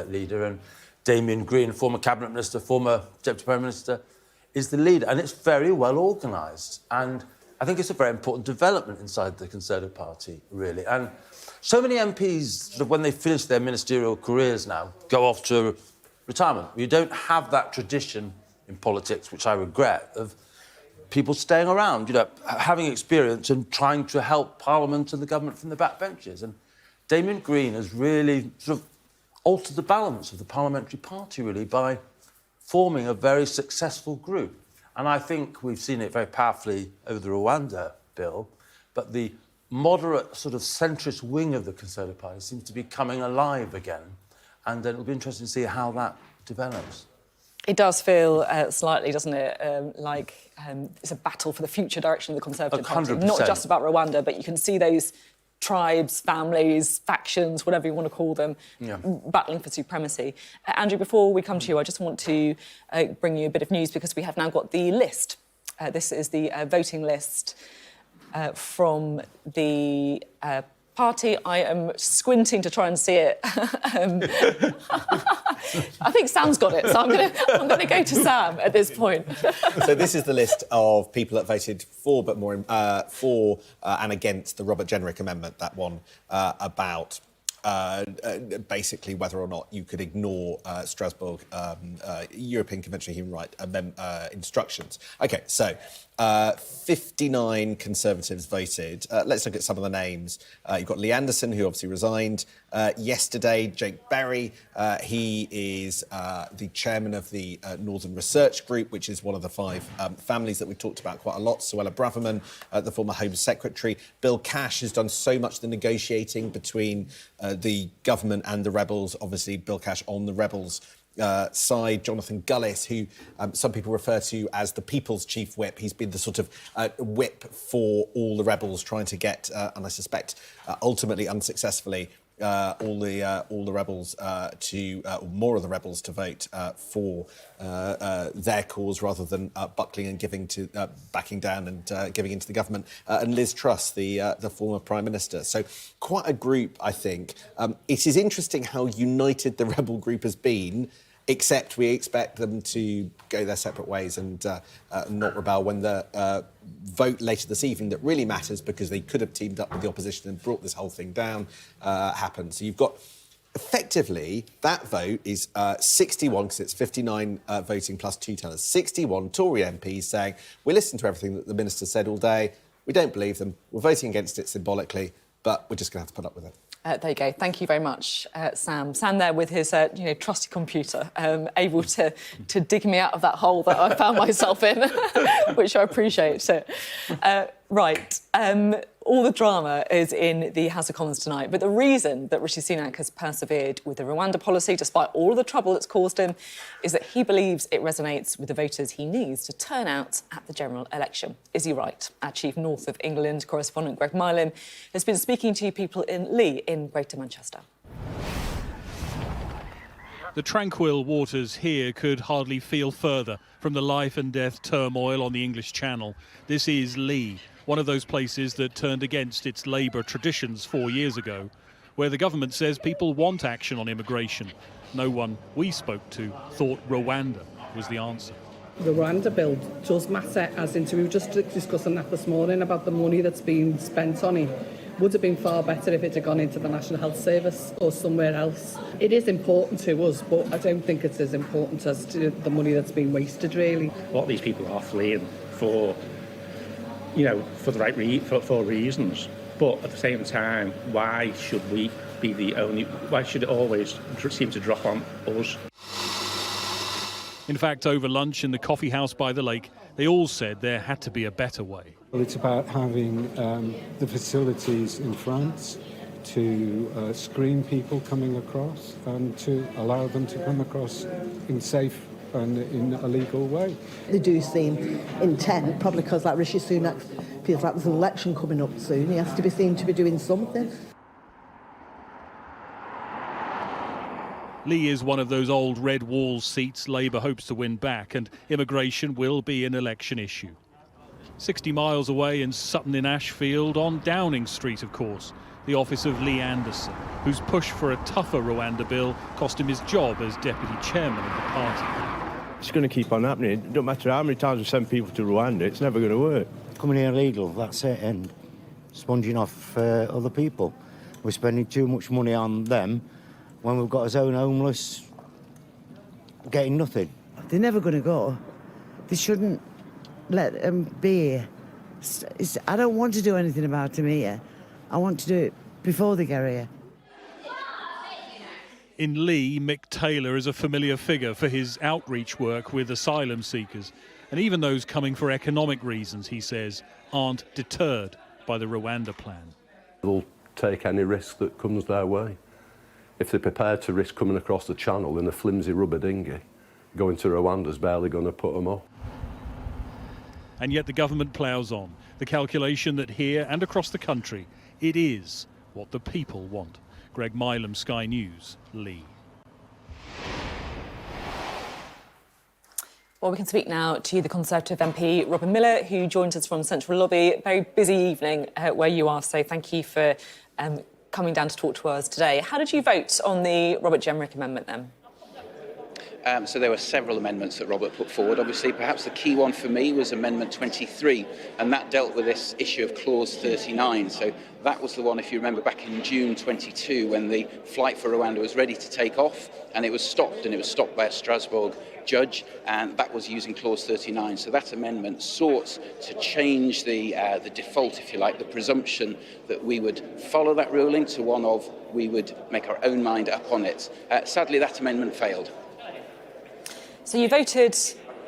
S6: leader, and Damien Green, former cabinet minister, former deputy prime minister, is the leader, and it's very well organised. And I think it's a very important development inside the Conservative Party, really. And so many MPs, sort of, when they finish their ministerial careers now, go off to retirement. You don't have that tradition in politics, which I regret, of people staying around, having experience and trying to help Parliament and the government from the backbenches. And Damien Green has really sort of altered the balance of the Parliamentary Party, really, by forming a very successful group. And I think we've seen it very powerfully over the Rwanda bill, but the moderate sort of centrist wing of the Conservative Party seems to be coming alive again, and it'll be interesting to see how that develops.
S1: It does feel slightly, doesn't it, like it's a battle for the future direction of the Conservative Party.
S6: 100%.
S1: Not just about Rwanda, but you can see those tribes, families, factions, whatever you want to call them, battling for supremacy. Andrew, before we come to you, I just want to bring you a bit of news, because we have now got the list. This is the voting list from the party. I am squinting to try and see it. I think Sam's got it, so I'm going to go to Sam at this point.
S3: So this is the list of people that voted for, but more for and against the Robert Jenrick amendment, that one about basically whether or not you could ignore Strasbourg European Convention of Human Rights instructions. OK, so 59 Conservatives voted. Let's look at some of the names. You've got Lee Anderson, who obviously resigned yesterday. Jake Berry, he is the chairman of the Northern Research Group, which is one of the 5 families that we've talked about quite a lot. Suella Braverman, the former Home Secretary. Bill Cash has done so much the negotiating between the government and the rebels. Obviously, Bill Cash on the rebels' side. Jonathan Gullis, who some people refer to as the People's Chief Whip. He's been the sort of whip for all the rebels, trying to get, and I suspect ultimately unsuccessfully, all the rebels more of the rebels to vote for their cause rather than buckling and backing down and giving into the government. And Liz Truss, the former Prime Minister. So quite a group, I think. It is interesting how united the rebel group has been, except we expect them to go their separate ways and not rebel when the vote later this evening that really matters, because they could have teamed up with the opposition and brought this whole thing down, happens. So you've got, effectively, that vote is 61, because it's 59 voting plus 2 tellers, 61 Tory MPs saying, we listened to everything that the Minister said all day, we don't believe them, we're voting against it symbolically, but we're just going to have to put up with it.
S1: There you go. Thank you very much, Sam. Sam there with his, trusty computer, able to dig me out of that hole that I found myself in, which I appreciate. Right. All the drama is in the House of Commons tonight, but the reason that Rishi Sunak has persevered with the Rwanda policy, despite all of the trouble it's caused him, is that he believes it resonates with the voters he needs to turn out at the general election. Is he right? Our chief North of England correspondent, Greg Milam, has been speaking to people in Lee in Greater Manchester.
S12: The tranquil waters here could hardly feel further from the life and death turmoil on the English Channel. This is Lee, one of those places that turned against its Labour traditions 4 years ago, where the government says people want action on immigration. No one we spoke to thought Rwanda was the answer.
S13: The Rwanda bill does matter, as in, we were just discussing that this morning about the money that's been spent on it. Would have been far better if it had gone into the National Health Service or somewhere else. It is important to us, but I don't think it's as important as to the money that's been wasted, really.
S14: What these people are fleeing for, for the right for reasons. But at the same time, why should we be the only? Why should it always seem to drop on us?
S12: In fact, over lunch in the coffee house by the lake, they all said there had to be a better way.
S15: Well, it's about having the facilities in France to screen people coming across and to allow them to come across in safe and in a legal way.
S16: They do seem intent, probably because like Rishi Sunak feels like there's an election coming up soon. He has to be seen to be doing something.
S12: Lee is one of those old red wall seats Labour hopes to win back, and immigration will be an election issue. 60 miles away in Sutton-in-Ashfield, on Downing Street, of course, the office of Lee Anderson, whose push for a tougher Rwanda bill cost him his job as deputy chairman of the party.
S17: It's going to keep on happening. It don't matter how many times we send people to Rwanda, it's never going to work.
S18: Coming here illegal, that's it, and sponging off other people. We're spending too much money on them when we've got our own homeless getting nothing.
S16: They're never going to go. They shouldn't let them be here. I don't want to do anything about them here. I want to do it before they get here.
S12: In Lee, Mick Taylor is a familiar figure for his outreach work with asylum seekers. And even those coming for economic reasons, he says, aren't deterred by the Rwanda plan.
S19: They'll take any risk that comes their way. If they're prepared to risk coming across the channel in a flimsy rubber dinghy, going to Rwanda's barely going to put them off.
S12: And yet the government ploughs on. The calculation that here and across the country, it is what the people want. Greg Milam, Sky News, Lee.
S1: Well, we can speak now to the Conservative MP, Robin Miller, who joins us from Central Lobby. Very busy evening where you are, so thank you for coming down to talk to us today. How did you vote on the Robert Jenrick amendment then?
S20: So there were several amendments that Robert put forward. Obviously, perhaps the key one for me was Amendment 23, and that dealt with this issue of Clause 39. So that was the one, if you remember, back in June 22, when the flight for Rwanda was ready to take off, and it was stopped by a Strasbourg judge, and that was using Clause 39. So that amendment sought to change the default, if you like, the presumption that we would follow that ruling to one of we would make our own mind up on it. Sadly, that amendment failed.
S1: So you voted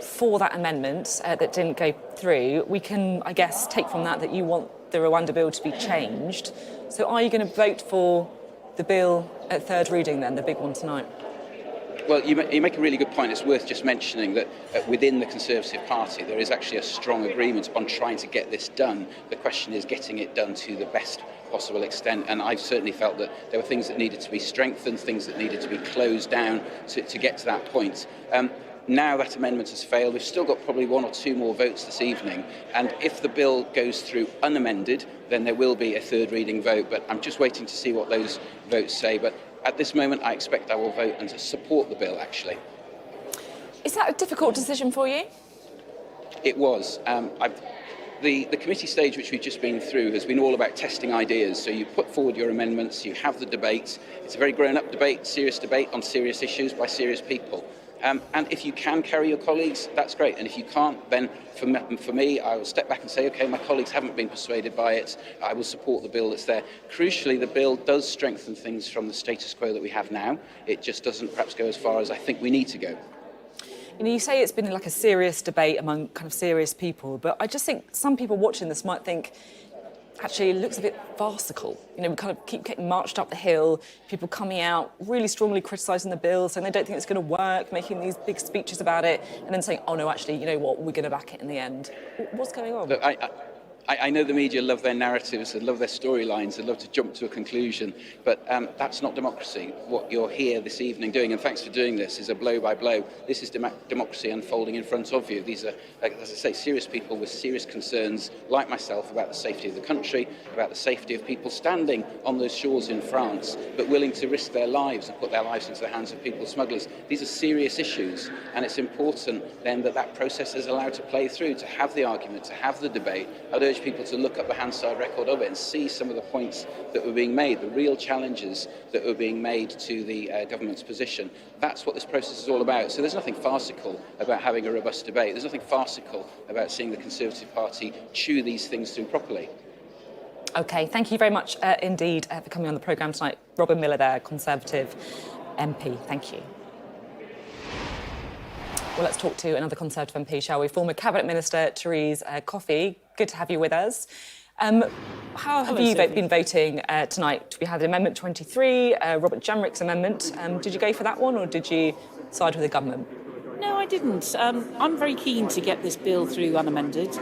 S1: for that amendment that didn't go through. We can, I guess, take from that you want the Rwanda bill to be changed. So are you going to vote for the bill at third reading then, the big one tonight?
S20: Well, you make a really good point. It's worth just mentioning that within the Conservative Party there is actually a strong agreement on trying to get this done. The question is getting it done to the best possible extent. And I've certainly felt that there were things that needed to be strengthened, things that needed to be closed down to get to that point. Now that amendment has failed, we've still got probably 1 or 2 more votes this evening. And if the bill goes through unamended, then there will be a third reading vote. But I'm just waiting to see what those votes say. But at this moment, I expect I will vote and to support the bill, actually.
S1: Is that a difficult decision for you?
S20: It was. The committee stage which we've just been through has been all about testing ideas. So you put forward your amendments, you have the debate. It's a very grown-up debate, serious debate on serious issues by serious people. And if you can carry your colleagues, that's great. And if you can't, then for me, I will step back and say, OK, my colleagues haven't been persuaded by it. I will support the bill that's there. Crucially, the bill does strengthen things from the status quo that we have now. It just doesn't perhaps go as far as I think we need to go.
S1: You know, you say it's been like a serious debate among kind of serious people, but I just think some people watching this might think, actually, it looks a bit farcical. You know, we kind of keep getting marched up the hill, people coming out really strongly criticising the bill, saying they don't think it's going to work, making these big speeches about it, and then saying, oh, no, actually, you know what, we're going to back it in the end. What's going on?
S20: Look, I know the media love their narratives, they love their storylines, they love to jump to a conclusion, but that's not democracy. What you're here this evening doing, and thanks for doing this, is a blow by blow. This is democracy unfolding in front of you. These are, as I say, serious people with serious concerns, like myself, about the safety of the country, about the safety of people standing on those shores in France, but willing to risk their lives and put their lives into the hands of people smugglers. These are serious issues, and it's important then that that process is allowed to play through, to have the argument, to have the debate. I'd urge people to look up the Hansard record of it and see some of the points that were being made, the real challenges that were being made to the government's position. That's what this process is all about. So there's nothing farcical about having a robust debate. There's nothing farcical about seeing the Conservative Party chew these things through properly.
S1: OK, thank you very much indeed for coming on the programme tonight. Robin Miller there, Conservative MP. Thank you. Well, let's talk to another Conservative MP, shall we? Former Cabinet Minister Therese Coffey. Good to have you with us. How have you been voting tonight? We had Amendment 23, Robert Jenrick's amendment. Did you go for that one, or did you side with the government?
S21: No, I didn't. I'm very keen to get this bill through unamended.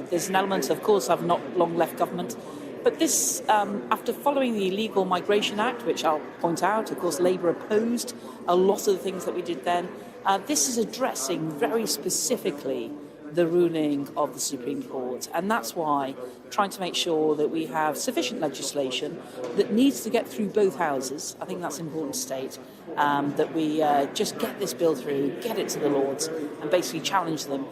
S21: There's an element, of course, I've not long left government. But this, after following the Illegal Migration Act, which I'll point out, of course, Labour opposed a lot of the things that we did then. This is addressing very specifically the ruling of the Supreme Court, and that's why trying to make sure that we have sufficient legislation that needs to get through both houses. I think that's important to state, that we just get this bill through, get it to the Lords, and basically challenge them,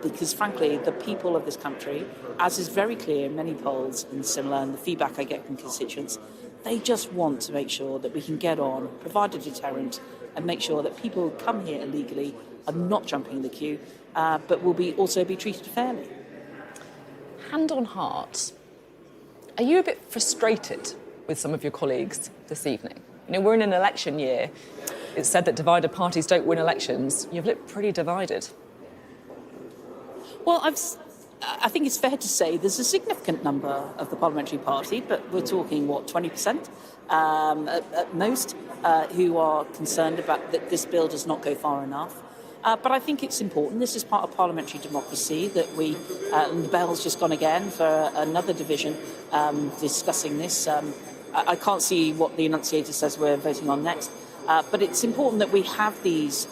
S21: because frankly the people of this country, as is very clear in many polls and similar, and the feedback I get from constituents, they just want to make sure that we can get on, provide a deterrent, and make sure that people who come here illegally are not jumping the queue, but will also be treated fairly.
S1: Hand on heart, are you a bit frustrated with some of your colleagues this evening? You know, we're in an election year. It's said that divided parties don't win elections. You've looked pretty divided.
S21: Well, I think it's fair to say there's a significant number of the Parliamentary Party, but we're talking, 20% at most, who are concerned about that this bill does not go far enough. But I think it's important. This is part of parliamentary democracy that and the bell's just gone again for another division discussing this. I can't see what the enunciator says we're voting on next. But it's important that we have these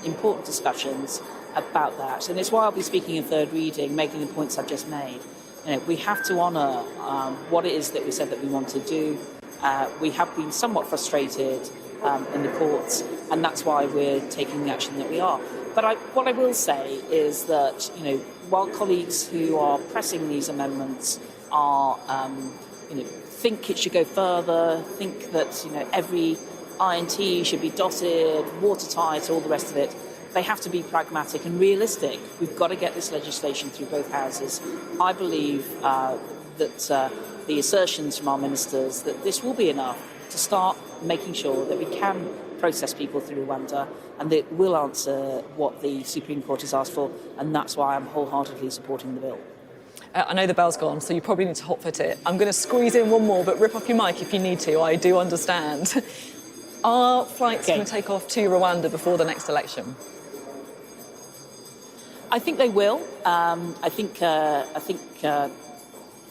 S21: important discussions about that. And it's why I'll be speaking in third reading, making the points I've just made. You know, we have to honour what it is that we said that we want to do. We have been somewhat frustrated in the courts, and that's why we're taking the action that we are. But what I will say is that, while colleagues who are pressing these amendments are, think it should go further, think that, every I and T should be dotted, watertight, all the rest of it, they have to be pragmatic and realistic. We've got to get this legislation through both houses. I believe that the assertions from our ministers that this will be enough to start making sure that we can process people through Rwanda and that will answer what the Supreme Court has asked for, and that's why I'm wholeheartedly supporting the bill.
S1: I know the bell's gone, so you probably need to hotfoot it. I'm going to squeeze in one more, but rip off your mic if you need to. I do understand. Are flights going to take off to Rwanda before the next election?
S21: I think they will. I think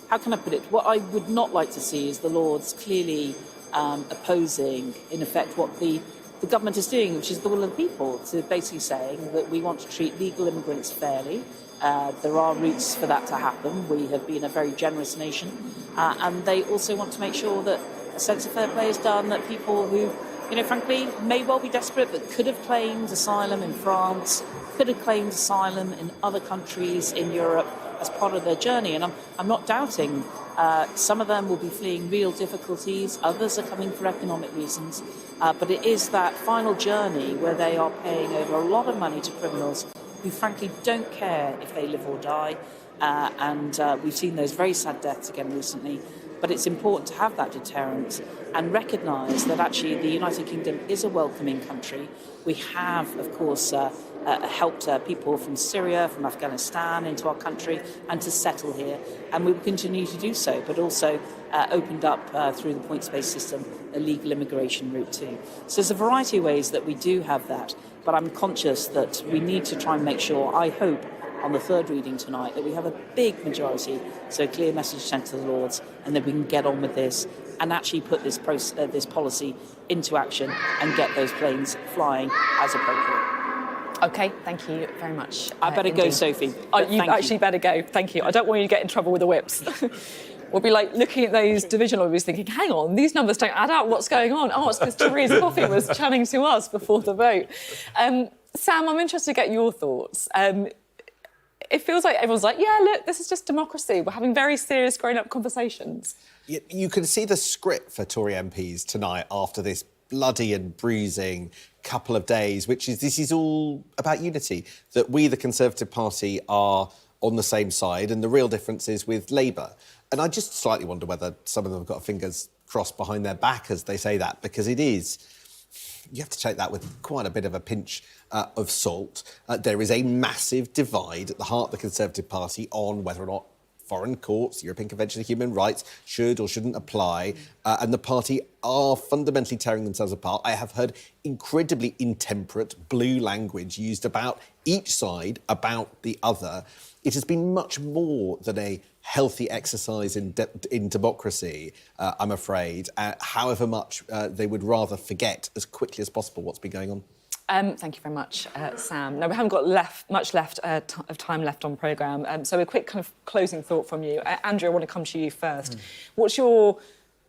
S21: how can I put it? What I would not like to see is the Lords clearly opposing, in effect, what the government is doing, which is the will of the people, to basically saying that we want to treat legal immigrants fairly. There are routes for that to happen. We have been a very generous nation. And they also want to make sure that a sense of fair play is done, that people who, frankly, may well be desperate, but could have claimed asylum in France, could have claimed asylum in other countries in Europe as part of their journey. And I'm not doubting some of them will be fleeing real difficulties, others are coming for economic reasons, but it is that final journey where they are paying over a lot of money to criminals who frankly don't care if they live or die, and we've seen those very sad deaths again recently. But it's important to have that deterrent and recognise that actually the United Kingdom is a welcoming country. We have, of course, helped people from Syria, from Afghanistan into our country and to settle here, and we will continue to do so, but also opened up through the points-based system a legal immigration route too. So there's a variety of ways that we do have that, but I'm conscious that we need to try and make sure, I hope, on the third reading tonight, that we have a big majority, so a clear message sent to the Lords, and that we can get on with this and actually put this policy into action and get those planes flying as appropriate.
S1: OK, thank you very much.
S21: I better go, Sophie.
S1: You actually better go. Thank you. I don't want you to get in trouble with the whips. We'll be like looking at those divisional reviews thinking, hang on, these numbers don't add up. What's going on? Oh, it's because Theresa Coffey was chatting to us before the vote. Sam, I'm interested to get your thoughts. It feels like everyone's like, yeah, look, this is just democracy. We're having very serious grown-up conversations.
S3: You can see the script for Tory MPs tonight after this bloody and bruising couple of days, which is this is all about unity, that we, the Conservative Party, are on the same side, and the real difference is with Labour. And I just slightly wonder whether some of them have got fingers crossed behind their back as they say that, because it is... You have to take that with quite a bit of a pinch of salt. There is a massive divide at the heart of the Conservative Party on whether or not foreign courts, the European Convention of Human Rights, should or shouldn't apply. And the party are fundamentally tearing themselves apart. I have heard incredibly intemperate blue language used about each side, about the other. It has been much more than a healthy exercise in democracy, I'm afraid, however much they would rather forget as quickly as possible what's been going on.
S1: Thank you very much, Sam. Now, we haven't got much of time left on programme, so a quick kind of closing thought from you. Andrew, I want to come to you first. What's your,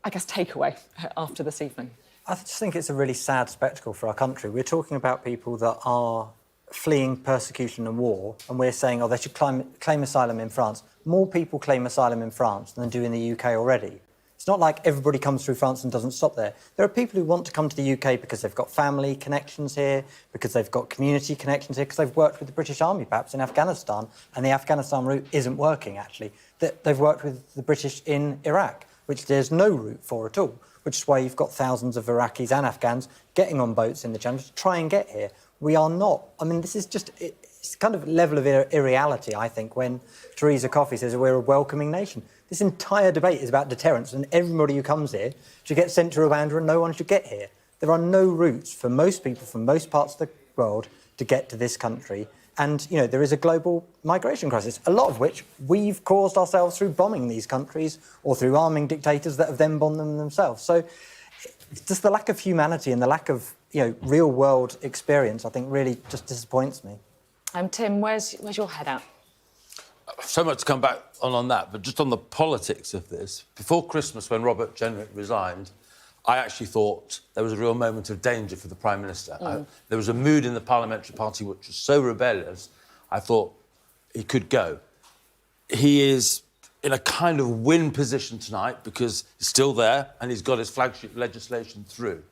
S1: I guess, takeaway after this evening?
S7: I just think it's a really sad spectacle for our country. We're talking about people that are fleeing persecution and war, and we're saying, oh, they should claim asylum in France. More people claim asylum in France than do in the UK already. It's not like everybody comes through France and doesn't stop there. There are people who want to come to the UK because they've got family connections here, because they've got community connections here, because they've worked with the British Army, perhaps, in Afghanistan, and the Afghanistan route isn't working, actually. They've worked with the British in Iraq, which there's no route for at all, which is why you've got thousands of Iraqis and Afghans getting on boats in the Channel to try and get here. We are not. I mean, this is just... It's kind of level of irreality, I think, when Theresa Coffey says we're a welcoming nation. This entire debate is about deterrence, and everybody who comes here should get sent to Rwanda and no one should get here. There are no routes for most people from most parts of the world to get to this country. And, there is a global migration crisis, a lot of which we've caused ourselves through bombing these countries or through arming dictators that have then bombed them themselves. So just the lack of humanity and the lack of, real-world experience, I think, really just disappoints me.
S1: Tim, where's your head at?
S6: So much to come back on that, but just on the politics of this. Before Christmas, when Robert Jenrick resigned, I actually thought there was a real moment of danger for the Prime Minister. There was a mood in the Parliamentary Party which was so rebellious, I thought he could go. He is in a kind of win position tonight because he's still there and he's got his flagship legislation through.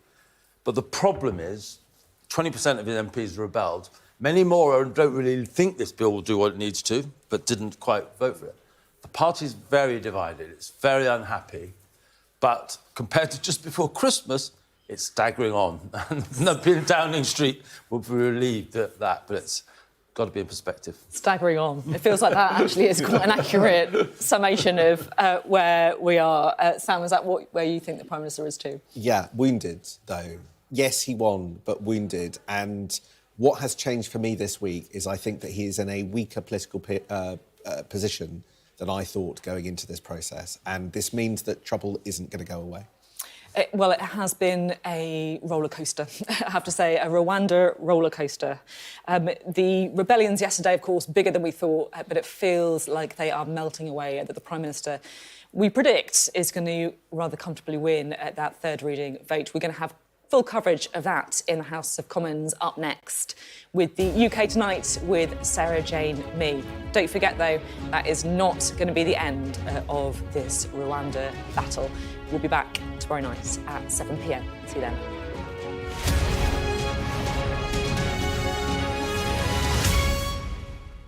S6: But the problem is 20% of his MPs rebelled. Many more don't really think this bill will do what it needs to, but didn't quite vote for it. The party's very divided. It's very unhappy. But compared to just before Christmas, it's staggering on. And people in Downing Street will be relieved at that, but it's got to be in perspective.
S1: Staggering on. It feels like that actually is quite an accurate summation of where we are. Sam, is that where you think the Prime Minister is too?
S3: Yeah, wounded, though. Yes, he won, but wounded. And... what has changed for me this week is I think that he is in a weaker political position than I thought going into this process. And this means that trouble isn't going to go away.
S1: Well, it has been a roller coaster, I have to say, a Rwanda roller coaster. The rebellions yesterday, of course, bigger than we thought, but it feels like they are melting away. That the Prime Minister, we predict, is going to rather comfortably win at that third reading vote. We're going to have full coverage of that in the House of Commons up next with the UK Tonight with Sarah Jane Mee. Don't forget, though, that is not going to be the end of this Rwanda battle. We'll be back tomorrow night at 7 p.m. See you then.